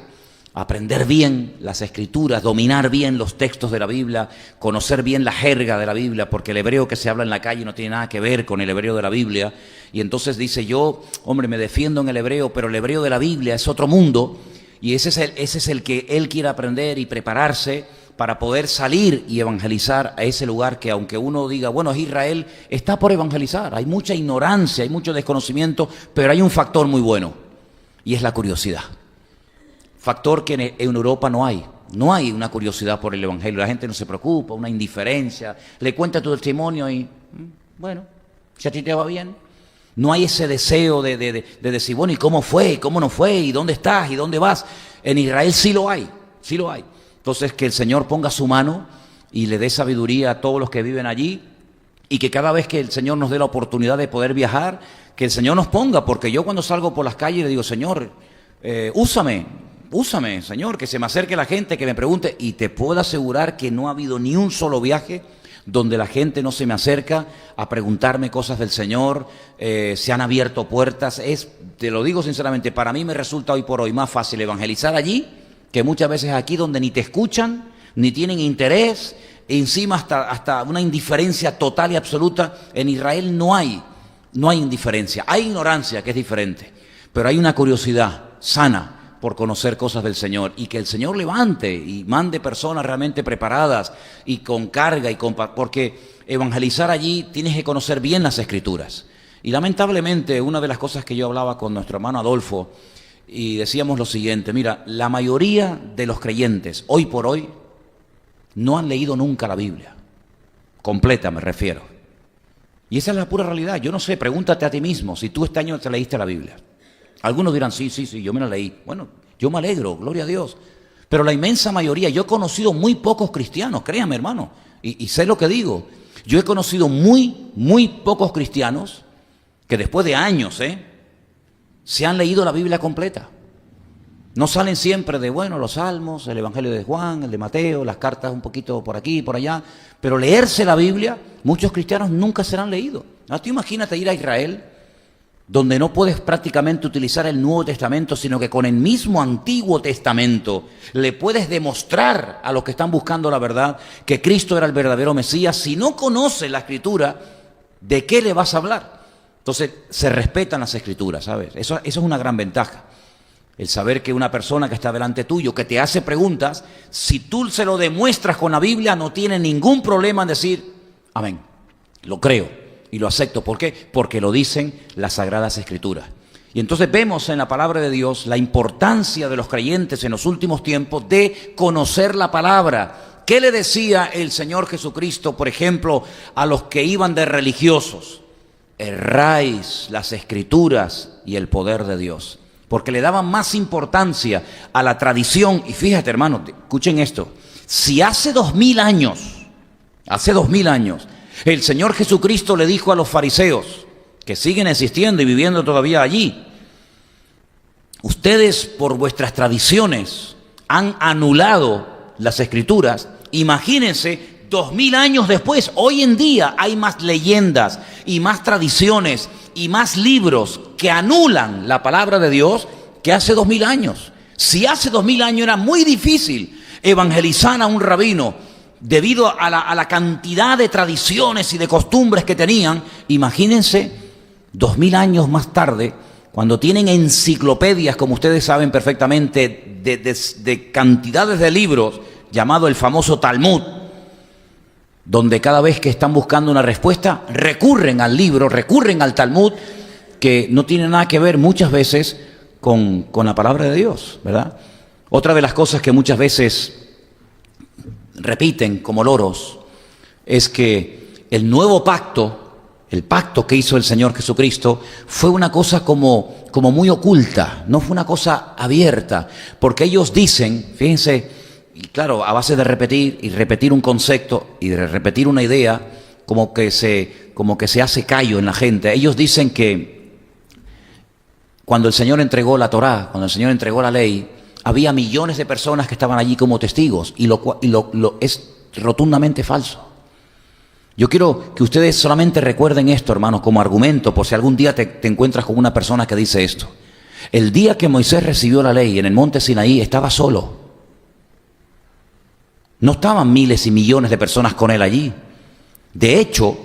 aprender bien las Escrituras, dominar bien los textos de la Biblia, conocer bien la jerga de la Biblia, porque el hebreo que se habla en la calle no tiene nada que ver con el hebreo de la Biblia. Y entonces dice, yo, hombre, me defiendo en el hebreo, pero el hebreo de la Biblia es otro mundo, y ese es el que él quiere aprender y prepararse para poder salir y evangelizar a ese lugar que, aunque uno diga, bueno, es Israel, está por evangelizar. Hay mucha ignorancia, hay mucho desconocimiento, pero hay un factor muy bueno, y es la curiosidad. Factor que en Europa no hay. No hay una curiosidad por el evangelio. La gente no se preocupa, una indiferencia. Le cuenta tu testimonio y, bueno, si a ti te va bien. No hay ese deseo de decir, bueno, ¿y cómo fue? ¿Y cómo no fue? ¿Y dónde estás? ¿Y dónde vas? En Israel sí lo hay, sí lo hay. Entonces, que el Señor ponga su mano y le dé sabiduría a todos los que viven allí Y que cada vez que el Señor nos dé la oportunidad de poder viajar, que el Señor nos ponga, porque yo cuando salgo por las calles le digo, Señor, úsame, Señor, que se me acerque la gente, que me pregunte, y te puedo asegurar que no ha habido ni un solo viaje donde la gente no se me acerca a preguntarme cosas del Señor, se han abierto puertas. Te lo digo sinceramente, para mí me resulta hoy por hoy más fácil evangelizar allí que muchas veces aquí, donde ni te escuchan, ni tienen interés, e encima hasta una indiferencia total y absoluta. En Israel no hay indiferencia, hay ignorancia, que es diferente, pero hay una curiosidad sana por conocer cosas del Señor, y que el Señor levante y mande personas realmente preparadas y con carga, porque evangelizar allí tienes que conocer bien las Escrituras. Y lamentablemente una de las cosas que yo hablaba con nuestro hermano Adolfo, y decíamos lo siguiente: mira, la mayoría de los creyentes hoy por hoy no han leído nunca la Biblia completa, me refiero. Y esa es la pura realidad. Yo no sé, pregúntate a ti mismo si tú este año te leíste la Biblia. Algunos dirán, sí, yo me la leí. Bueno, yo me alegro, gloria a Dios. Pero la inmensa mayoría, yo he conocido muy pocos cristianos, créanme, hermano, y sé lo que digo. Yo he conocido muy pocos cristianos que después de años, se han leído la Biblia completa. No salen siempre de, los salmos, el Evangelio de Juan, el de Mateo, las cartas un poquito por aquí y por allá, pero leerse la Biblia, muchos cristianos nunca se la han leído. Ahora, tú imagínate ir a Israel, donde no puedes prácticamente utilizar el Nuevo Testamento, sino que con el mismo Antiguo Testamento le puedes demostrar a los que están buscando la verdad que Cristo era el verdadero Mesías. Si no conoces la Escritura, ¿de qué le vas a hablar? Entonces, se respetan las Escrituras, ¿sabes? Eso es una gran ventaja. El saber que una persona que está delante tuyo, que te hace preguntas, si tú se lo demuestras con la Biblia, no tiene ningún problema en decir, amén, lo creo y lo acepto. ¿Por qué? Porque lo dicen las Sagradas Escrituras. Y entonces vemos en la palabra de Dios la importancia de los creyentes en los últimos tiempos de conocer la palabra. ¿Qué le decía el Señor Jesucristo, por ejemplo, a los que iban de religiosos? Erráis las Escrituras y el poder de Dios. Porque le daban más importancia a la tradición. Y fíjate, hermano, escuchen esto. Si hace 2000 años, el Señor Jesucristo le dijo a los fariseos, que siguen existiendo y viviendo todavía allí, ustedes por vuestras tradiciones han anulado las Escrituras. Imagínense, 2000 años después, hoy en día hay más leyendas y más tradiciones y más libros que anulan la palabra de Dios que hace 2000 años. Si hace 2000 años era muy difícil evangelizar a un rabino debido a la cantidad de tradiciones y de costumbres que tenían, imagínense 2000 años más tarde, cuando tienen enciclopedias, como ustedes saben perfectamente, de cantidades de libros, llamado el famoso Talmud, donde cada vez que están buscando una respuesta, recurren al libro, recurren al Talmud, que no tiene nada que ver muchas veces con la palabra de Dios, ¿verdad? Otra de las cosas que muchas veces repiten como loros, es que el nuevo pacto, el pacto que hizo el Señor Jesucristo, fue una cosa como muy oculta, no fue una cosa abierta, porque ellos dicen, fíjense, y claro, a base de repetir y repetir un concepto y de repetir una idea, como que se hace callo en la gente. Ellos dicen que cuando el Señor entregó la Torá, cuando el Señor entregó la ley, había millones de personas que estaban allí como testigos, y lo es rotundamente falso. Yo quiero que ustedes solamente recuerden esto, hermanos, como argumento, por si algún día te encuentras con una persona que dice esto. El día que Moisés recibió la ley en el monte Sinaí, estaba solo. No estaban miles y millones de personas con él allí. De hecho,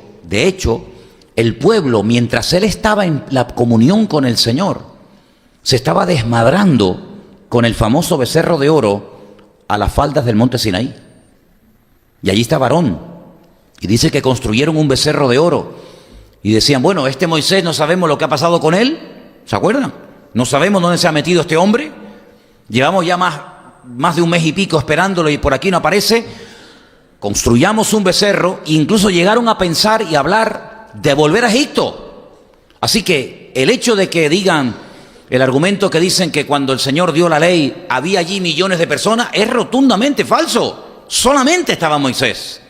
el pueblo, mientras él estaba en la comunión con el Señor, se estaba desmadrando con el famoso becerro de oro a las faldas del monte Sinaí. Y allí estaba Aarón. Y dice que construyeron un becerro de oro. Y decían, bueno, este Moisés no sabemos lo que ha pasado con él. ¿Se acuerdan? No sabemos dónde se ha metido este hombre. Llevamos ya más de un mes y pico esperándolo y por aquí no aparece. Construyamos un becerro. E incluso llegaron a pensar y hablar de volver a Egipto. Así que el hecho de que digan, el argumento que dicen que cuando el Señor dio la ley había allí millones de personas, es rotundamente falso. Solamente estaba Moisés.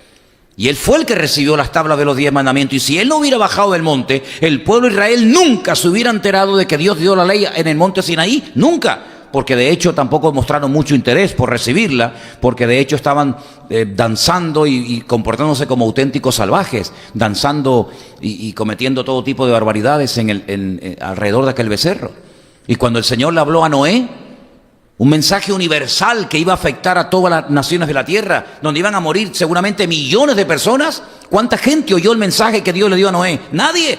Y él fue el que recibió las tablas de los 10 mandamientos. Y si él no hubiera bajado del monte, el pueblo de Israel nunca se hubiera enterado de que Dios dio la ley en el monte Sinaí. Nunca. Porque de hecho tampoco mostraron mucho interés por recibirla. Porque de hecho estaban danzando y comportándose como auténticos salvajes. Danzando y cometiendo todo tipo de barbaridades alrededor de aquel becerro. Y cuando el Señor le habló a Noé, un mensaje universal que iba a afectar a todas las naciones de la tierra, donde iban a morir seguramente millones de personas. ¿Cuánta gente oyó el mensaje que Dios le dio a Noé? Nadie.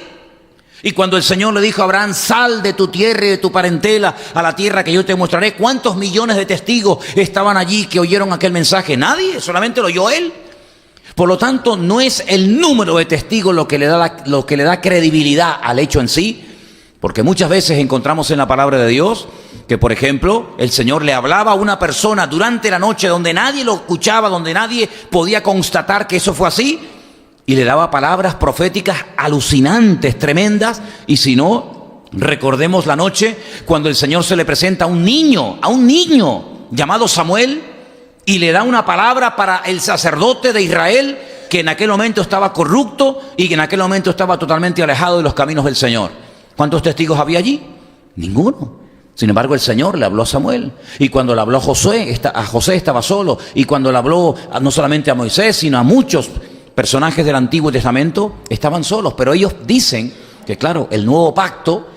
Y cuando el Señor le dijo a Abraham, sal de tu tierra y de tu parentela a la tierra que yo te mostraré, ¿cuántos millones de testigos estaban allí que oyeron aquel mensaje? Nadie, solamente lo oyó él. Por lo tanto, no es el número de testigos lo que le da credibilidad al hecho en sí, porque muchas veces encontramos en la palabra de Dios que, por ejemplo, el Señor le hablaba a una persona durante la noche donde nadie lo escuchaba, donde nadie podía constatar que eso fue así, y le daba palabras proféticas alucinantes, tremendas. Y si no, recordemos la noche cuando el Señor se le presenta a un niño llamado Samuel, y le da una palabra para el sacerdote de Israel, que en aquel momento estaba corrupto y que en aquel momento estaba totalmente alejado de los caminos del Señor. ¿Cuántos testigos había allí? Ninguno. Sin embargo, el Señor le habló a Samuel. Y cuando le habló a José estaba solo. Y cuando le habló no solamente a Moisés, sino a muchos personajes del Antiguo Testamento, estaban solos. Pero ellos dicen que, claro, el nuevo pacto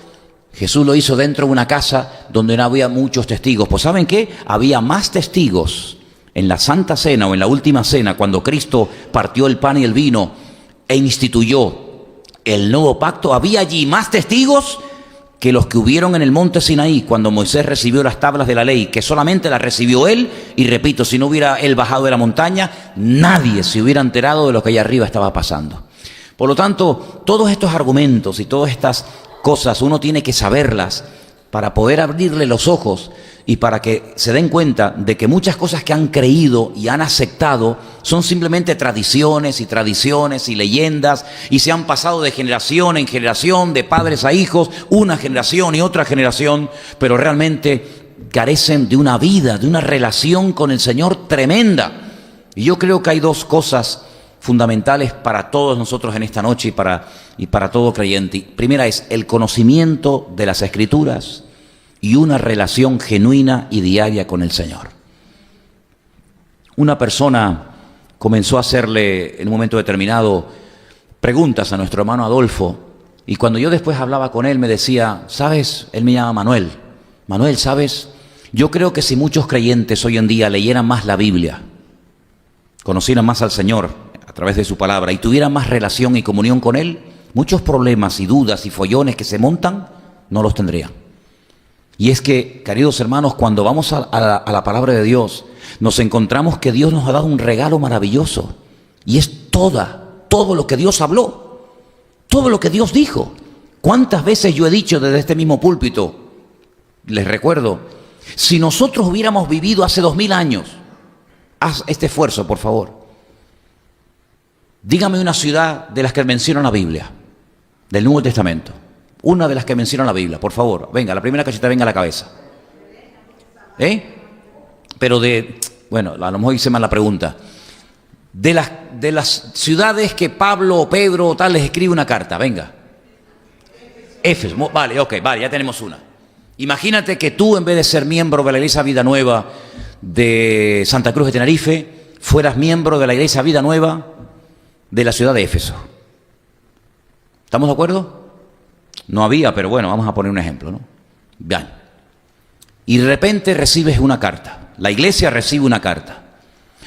Jesús lo hizo dentro de una casa donde no había muchos testigos. Pues ¿saben qué? Había más testigos en la Santa Cena o en la Última Cena, cuando Cristo partió el pan y el vino e instituyó el nuevo pacto. Había allí más testigos que los que hubieron en el monte Sinaí cuando Moisés recibió las tablas de la ley, que solamente las recibió él. Y repito, si no hubiera él bajado de la montaña, nadie se hubiera enterado de lo que allá arriba estaba pasando. Por lo tanto, todos estos argumentos y todas estas cosas uno tiene que saberlas para poder abrirle los ojos y para que se den cuenta de que muchas cosas que han creído y han aceptado son simplemente tradiciones y leyendas, y se han pasado de generación en generación, de padres a hijos, una generación y otra generación, pero realmente carecen de una vida, de una relación con el Señor tremenda. Y yo creo que hay dos cosas fundamentales para todos nosotros en esta noche y para todo creyente. Primera es el conocimiento de las Escrituras y una relación genuina y diaria con el Señor. Una persona comenzó a hacerle en un momento determinado preguntas a nuestro hermano Adolfo, y cuando yo después hablaba con él me decía, ¿sabes? Él me llama Manuel. Manuel, ¿sabes? Yo creo que si muchos creyentes hoy en día leyeran más la Biblia, conocieran más al Señor a través de su palabra y tuvieran más relación y comunión con Él, muchos problemas y dudas y follones que se montan no los tendrían. Y es que, queridos hermanos, cuando vamos a la palabra de Dios, nos encontramos que Dios nos ha dado un regalo maravilloso. Y es todo lo que Dios habló, todo lo que Dios dijo. ¿Cuántas veces yo he dicho desde este mismo púlpito? Les recuerdo, si nosotros hubiéramos vivido hace 2000 años, haz este esfuerzo, por favor. Dígame una ciudad de las que menciona la Biblia, del Nuevo Testamento. Una de las que menciona la Biblia, por favor. Venga, la primera que se te venga a la cabeza. Pero bueno, a lo mejor hice mal la pregunta. De las ciudades que Pablo o Pedro o tal les escribe una carta, venga. Éfeso, vale, ya tenemos una. Imagínate que tú, en vez de ser miembro de la Iglesia Vida Nueva de Santa Cruz de Tenerife, fueras miembro de la Iglesia Vida Nueva de la ciudad de Éfeso. ¿Estamos de acuerdo? No había, pero bueno, vamos a poner un ejemplo, ¿no? Bien. Y de repente recibes una carta. La iglesia recibe una carta.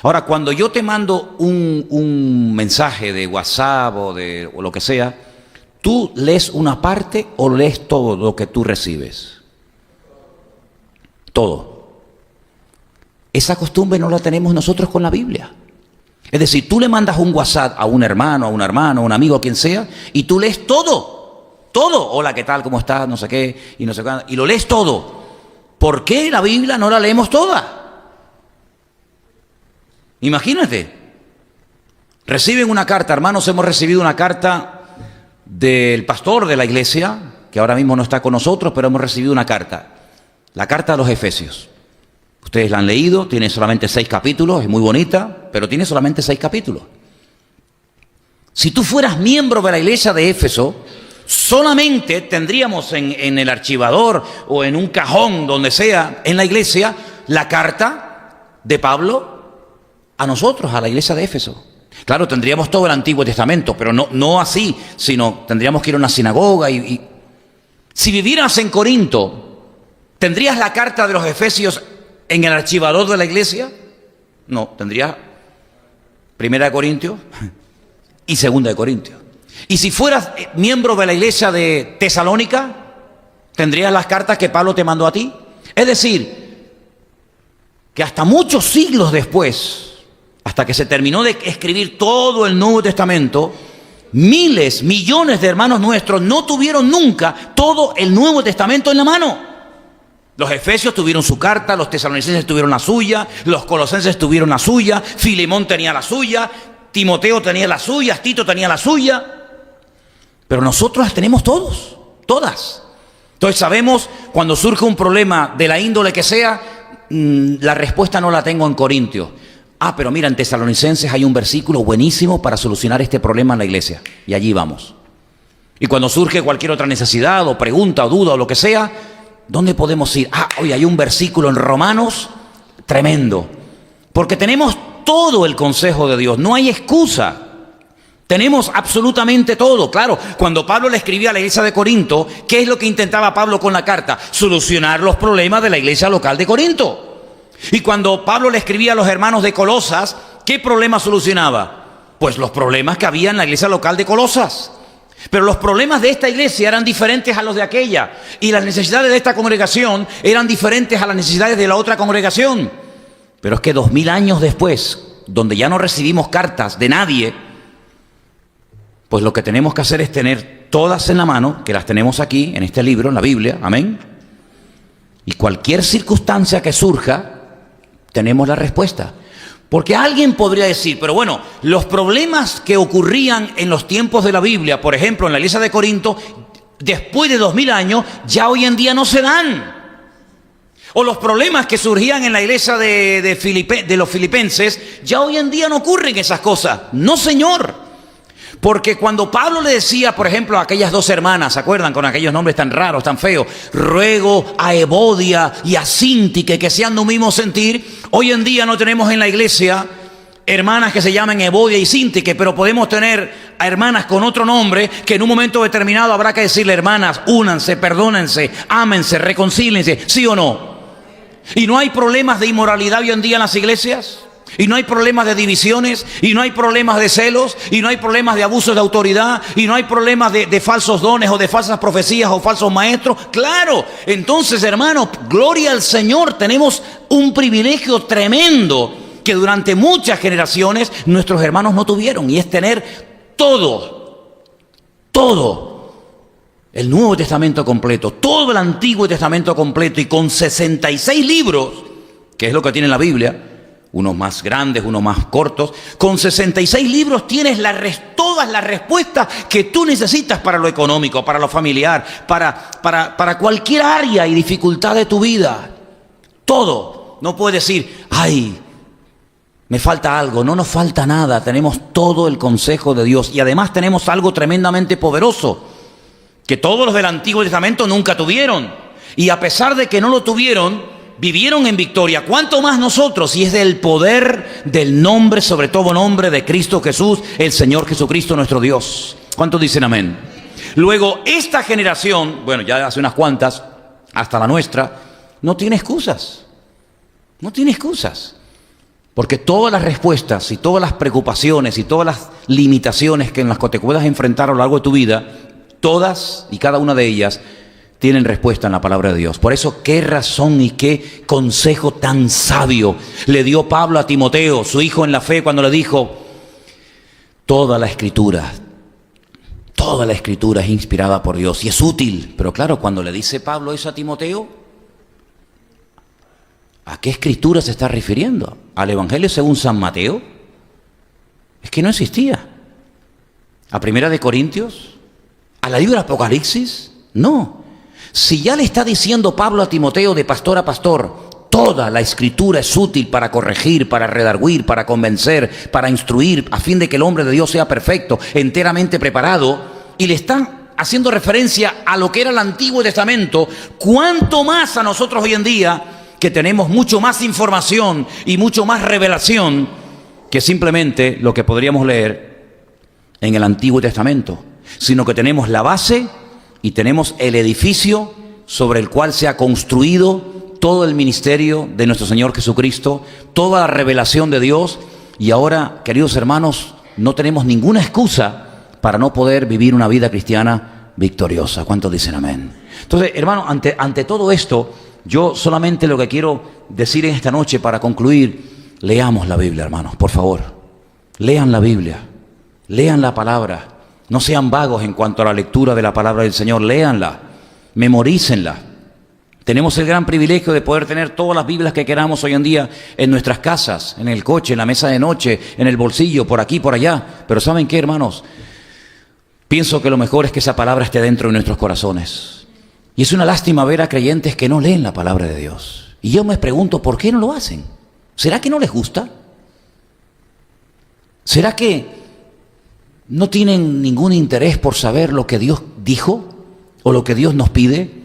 Ahora, cuando yo te mando un mensaje de WhatsApp o lo que sea, ¿tú lees una parte o lees todo lo que tú recibes? Todo. Esa costumbre no la tenemos nosotros con la Biblia. Es decir, tú le mandas un WhatsApp a un hermano, a un amigo, a quien sea, y tú lees todo. Todo. Hola, ¿qué tal? ¿Cómo estás? No sé qué, y no sé cuándo. Y lo lees todo. ¿Por qué la Biblia no la leemos toda? Imagínate. Reciben una carta, hermanos, hemos recibido una carta del pastor de la iglesia, que ahora mismo no está con nosotros, pero hemos recibido una carta. La carta a los Efesios. Ustedes la han leído, tiene solamente 6 capítulos, es muy bonita, pero tiene solamente 6 capítulos. Si tú fueras miembro de la iglesia de Éfeso, solamente tendríamos en el archivador o en un cajón, donde sea, en la iglesia, la carta de Pablo a nosotros, a la iglesia de Éfeso. Claro, tendríamos todo el Antiguo Testamento, pero no así, sino tendríamos que ir a una sinagoga y... Si vivieras en Corinto, ¿tendrías la carta de los Efesios en el archivador de la iglesia? No, tendrías 1 de Corintios y 2 de Corintios. Y si fueras miembro de la iglesia de Tesalónica, ¿tendrías las cartas que Pablo te mandó a ti? Es decir, que hasta muchos siglos después, hasta que se terminó de escribir todo el Nuevo Testamento, miles, millones de hermanos nuestros no tuvieron nunca todo el Nuevo Testamento en la mano. Los efesios tuvieron su carta, los tesalonicenses tuvieron la suya, los colosenses tuvieron la suya, Filemón tenía la suya, Timoteo tenía la suya, Tito tenía la suya. Pero nosotros las tenemos todos, todas. Entonces sabemos cuando surge un problema de la índole que sea, la respuesta no la tengo en Corintios. Pero mira, en Tesalonicenses hay un versículo buenísimo para solucionar este problema en la iglesia. Y allí vamos. Y cuando surge cualquier otra necesidad o pregunta o duda o lo que sea, ¿dónde podemos ir? Hoy hay un versículo en Romanos tremendo. Porque tenemos todo el consejo de Dios, no hay excusa. Tenemos absolutamente todo. Claro, cuando Pablo le escribía a la iglesia de Corinto, ¿qué es lo que intentaba Pablo con la carta? Solucionar los problemas de la iglesia local de Corinto. Y cuando Pablo le escribía a los hermanos de Colosas, ¿qué problema solucionaba? Pues los problemas que había en la iglesia local de Colosas. Pero los problemas de esta iglesia eran diferentes a los de aquella. Y las necesidades de esta congregación eran diferentes a las necesidades de la otra congregación. Pero es que 2000 años después, donde ya no recibimos cartas de nadie, pues lo que tenemos que hacer es tener todas en la mano, que las tenemos aquí, en este libro, en la Biblia, amén. Y cualquier circunstancia que surja, tenemos la respuesta. Porque alguien podría decir, pero bueno, los problemas que ocurrían en los tiempos de la Biblia, por ejemplo, en la iglesia de Corinto, después de 2000 años, ya hoy en día no se dan. O los problemas que surgían en la iglesia de los filipenses, ya hoy en día no ocurren esas cosas. No, señor. Porque cuando Pablo le decía, por ejemplo, a aquellas dos hermanas, ¿se acuerdan? Con aquellos nombres tan raros, tan feos, ruego a Evodia y a Síntique que sean de un mismo sentir. Hoy en día no tenemos en la iglesia hermanas que se llamen Evodia y Síntique, pero podemos tener a hermanas con otro nombre que en un momento determinado habrá que decirle, hermanas, únanse, perdónense, ámense, reconcílense, ¿sí o no? Y no hay problemas de inmoralidad hoy en día en las iglesias. Y no hay problemas de divisiones, y no hay problemas de celos, y no hay problemas de abusos de autoridad, y no hay problemas de falsos dones o de falsas profecías o falsos maestros. Claro, entonces, hermanos, gloria al Señor, tenemos un privilegio tremendo que durante muchas generaciones nuestros hermanos no tuvieron, y es tener todo el Nuevo Testamento completo, todo el Antiguo Testamento completo, y con 66 libros, que es lo que tiene la Biblia, unos más grandes, unos más cortos. Con 66 libros tienes todas las respuestas que tú necesitas para lo económico, para lo familiar, para cualquier área y dificultad de tu vida. Todo. No puedes decir, me falta algo. No nos falta nada. Tenemos todo el consejo de Dios. Y además tenemos algo tremendamente poderoso, que todos los del Antiguo Testamento nunca tuvieron. Y a pesar de que no lo tuvieron, vivieron en victoria. ¿Cuánto más nosotros? Y es del poder del nombre, sobre todo nombre, de Cristo Jesús, el Señor Jesucristo nuestro Dios. ¿Cuántos dicen amén? Luego, esta generación, bueno, ya hace unas cuantas, hasta la nuestra, no tiene excusas. No tiene excusas. Porque todas las respuestas y todas las preocupaciones y todas las limitaciones que en las que te puedas enfrentar a lo largo de tu vida, todas y cada una de ellas tienen respuesta en la palabra de Dios. Por eso, qué razón y qué consejo tan sabio le dio Pablo a Timoteo, su hijo en la fe, cuando le dijo, toda la escritura es inspirada por Dios y es útil. Pero claro, cuando le dice Pablo eso a Timoteo, ¿a qué escritura se está refiriendo? ¿Al Evangelio según San Mateo? Es que no existía. ¿A Primera de Corintios? ¿A la libro Apocalipsis? No. Si ya le está diciendo Pablo a Timoteo de pastor a pastor, toda la Escritura es útil para corregir, para redarguir, para convencer, para instruir, a fin de que el hombre de Dios sea perfecto, enteramente preparado. Y le están haciendo referencia a lo que era el Antiguo Testamento, cuánto más a nosotros hoy en día, que tenemos mucho más información y mucho más revelación que simplemente lo que podríamos leer en el Antiguo Testamento, sino que tenemos la base y tenemos el edificio sobre el cual se ha construido todo el ministerio de nuestro Señor Jesucristo, toda la revelación de Dios. Y ahora, queridos hermanos, no tenemos ninguna excusa para no poder vivir una vida cristiana victoriosa. ¿Cuántos dicen amén? Entonces, hermano, ante todo esto, yo solamente lo que quiero decir en esta noche para concluir: leamos la Biblia, hermanos, por favor. Lean la Biblia, lean la palabra. No sean vagos en cuanto a la lectura de la palabra del Señor. Léanla, memorícenla. Tenemos el gran privilegio de poder tener todas las Biblias que queramos hoy en día en nuestras casas, en el coche, en la mesa de noche, en el bolsillo, por aquí, por allá. Pero ¿saben qué, hermanos? Pienso que lo mejor es que esa palabra esté dentro de nuestros corazones. Y es una lástima ver a creyentes que no leen la palabra de Dios. Y yo me pregunto, ¿por qué no lo hacen? ¿Será que no les gusta? ¿Será que no tienen ningún interés por saber lo que Dios dijo o lo que Dios nos pide?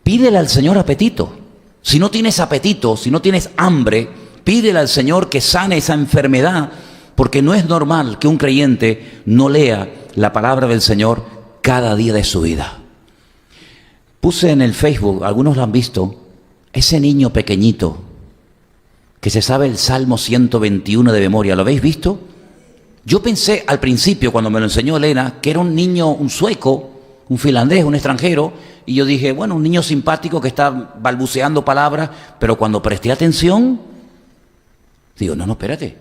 Pídele al Señor apetito. Si no tienes apetito, si no tienes hambre, pídele al Señor que sane esa enfermedad, porque no es normal que un creyente no lea la palabra del Señor cada día de su vida. Puse en el Facebook, algunos lo han visto, ese niño pequeñito que se sabe el Salmo 121 de memoria. ¿Lo habéis visto? Yo pensé al principio, cuando me lo enseñó Elena, que era un niño, un sueco, un finlandés, un extranjero, y yo dije, bueno, un niño simpático que está balbuceando palabras, pero cuando presté atención, digo, no, espérate,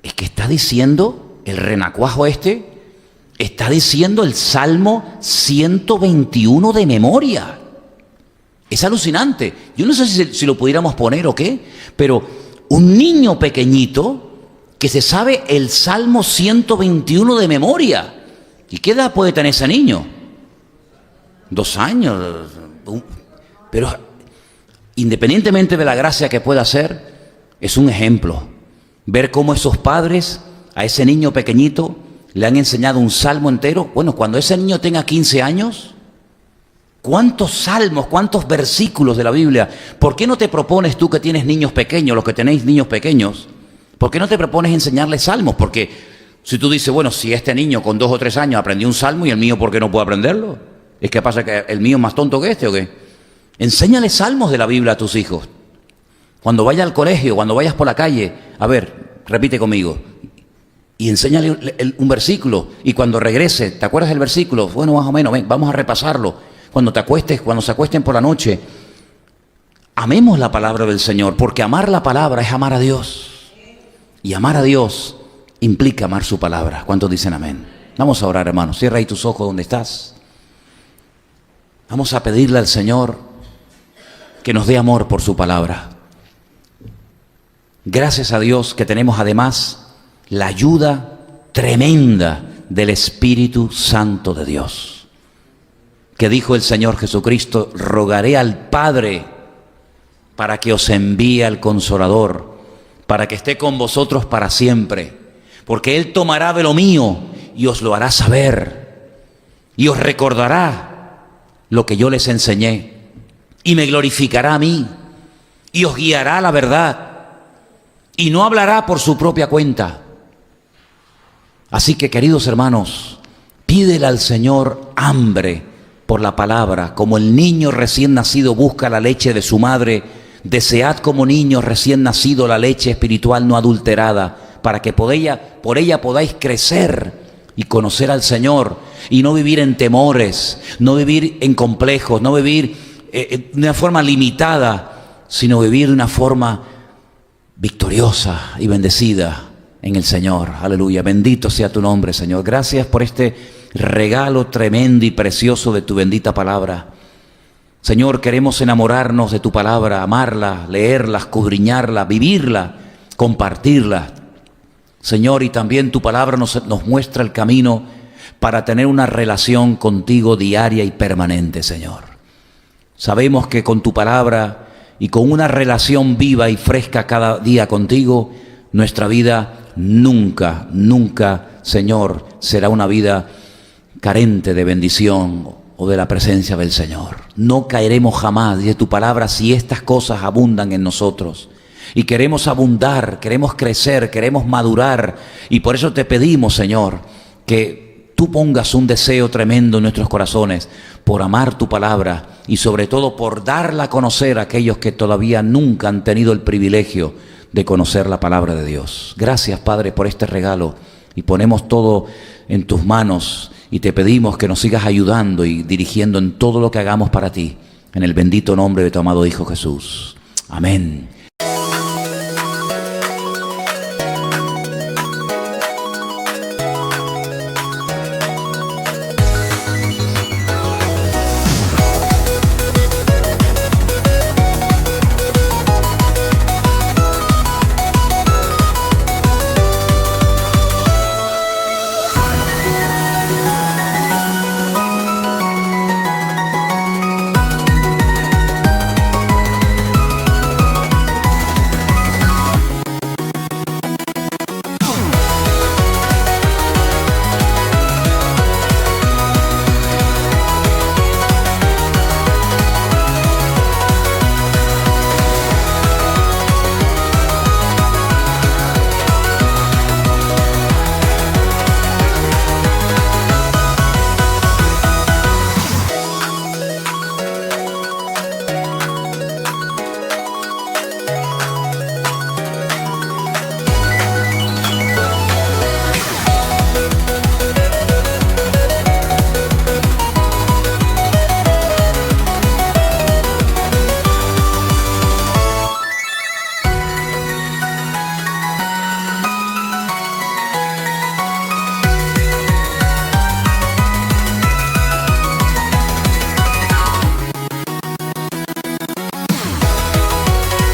es que está diciendo el renacuajo está diciendo el Salmo 121 de memoria. Es alucinante. Yo no sé si lo pudiéramos poner o qué, pero un niño pequeñito que se sabe el Salmo 121 de memoria. ¿Y qué edad puede tener ese niño? 2 años. Pero independientemente de la gracia que pueda hacer, es un ejemplo. Ver cómo esos padres a ese niño pequeñito le han enseñado un salmo entero. Bueno, cuando ese niño tenga 15 años, ¿cuántos salmos, cuántos versículos de la Biblia? ¿Por qué no te propones tú que tienes niños pequeños, los que tenéis niños pequeños, por qué no te propones enseñarles salmos? Porque si tú dices, bueno, si este niño con 2 o 3 años aprendió un salmo y el mío, ¿por qué no puede aprenderlo? ¿Es que pasa que el mío es más tonto que este o qué? Enséñale salmos de la Biblia a tus hijos. Cuando vayas al colegio, cuando vayas por la calle, a ver, repite conmigo. Y enséñale un versículo. Y cuando regrese, ¿te acuerdas del versículo? Bueno, más o menos, ven, vamos a repasarlo. Cuando te acuestes, cuando se acuesten por la noche, amemos la palabra del Señor, porque amar la palabra es amar a Dios. Y amar a Dios implica amar su palabra. ¿Cuántos dicen amén? Vamos a orar, hermanos. Cierra ahí tus ojos donde estás. Vamos a pedirle al Señor que nos dé amor por su palabra. Gracias a Dios que tenemos además la ayuda tremenda del Espíritu Santo de Dios. Que dijo el Señor Jesucristo, rogaré al Padre para que os envíe al Consolador, para que esté con vosotros para siempre, porque Él tomará de lo mío y os lo hará saber, y os recordará lo que yo les enseñé, y me glorificará a mí, y os guiará a la verdad, y no hablará por su propia cuenta. Así que, queridos hermanos, pídele al Señor hambre por la palabra, como el niño recién nacido busca la leche de su madre. Desead como niños recién nacido la leche espiritual no adulterada, para que por ella podáis crecer y conocer al Señor, y no vivir en temores, no vivir en complejos, no vivir de una forma limitada, sino vivir de una forma victoriosa y bendecida en el Señor. Aleluya, bendito sea tu nombre, Señor. Gracias por este regalo tremendo y precioso de tu bendita palabra. Señor, queremos enamorarnos de tu palabra, amarla, leerla, escudriñarla, vivirla, compartirla. Señor, y también tu palabra nos muestra el camino para tener una relación contigo diaria y permanente, Señor. Sabemos que con tu palabra y con una relación viva y fresca cada día contigo, nuestra vida nunca, nunca, Señor, será una vida carente de bendición o de la presencia del Señor. No caeremos jamás, dice tu palabra, si estas cosas abundan en nosotros. Y queremos abundar, queremos crecer, queremos madurar. Y por eso te pedimos, Señor, que tú pongas un deseo tremendo en nuestros corazones por amar tu palabra y sobre todo por darla a conocer a aquellos que todavía nunca han tenido el privilegio de conocer la palabra de Dios. Gracias, Padre, por este regalo, y ponemos todo en tus manos y te pedimos que nos sigas ayudando y dirigiendo en todo lo que hagamos para ti, en el bendito nombre de tu amado Hijo Jesús. Amén.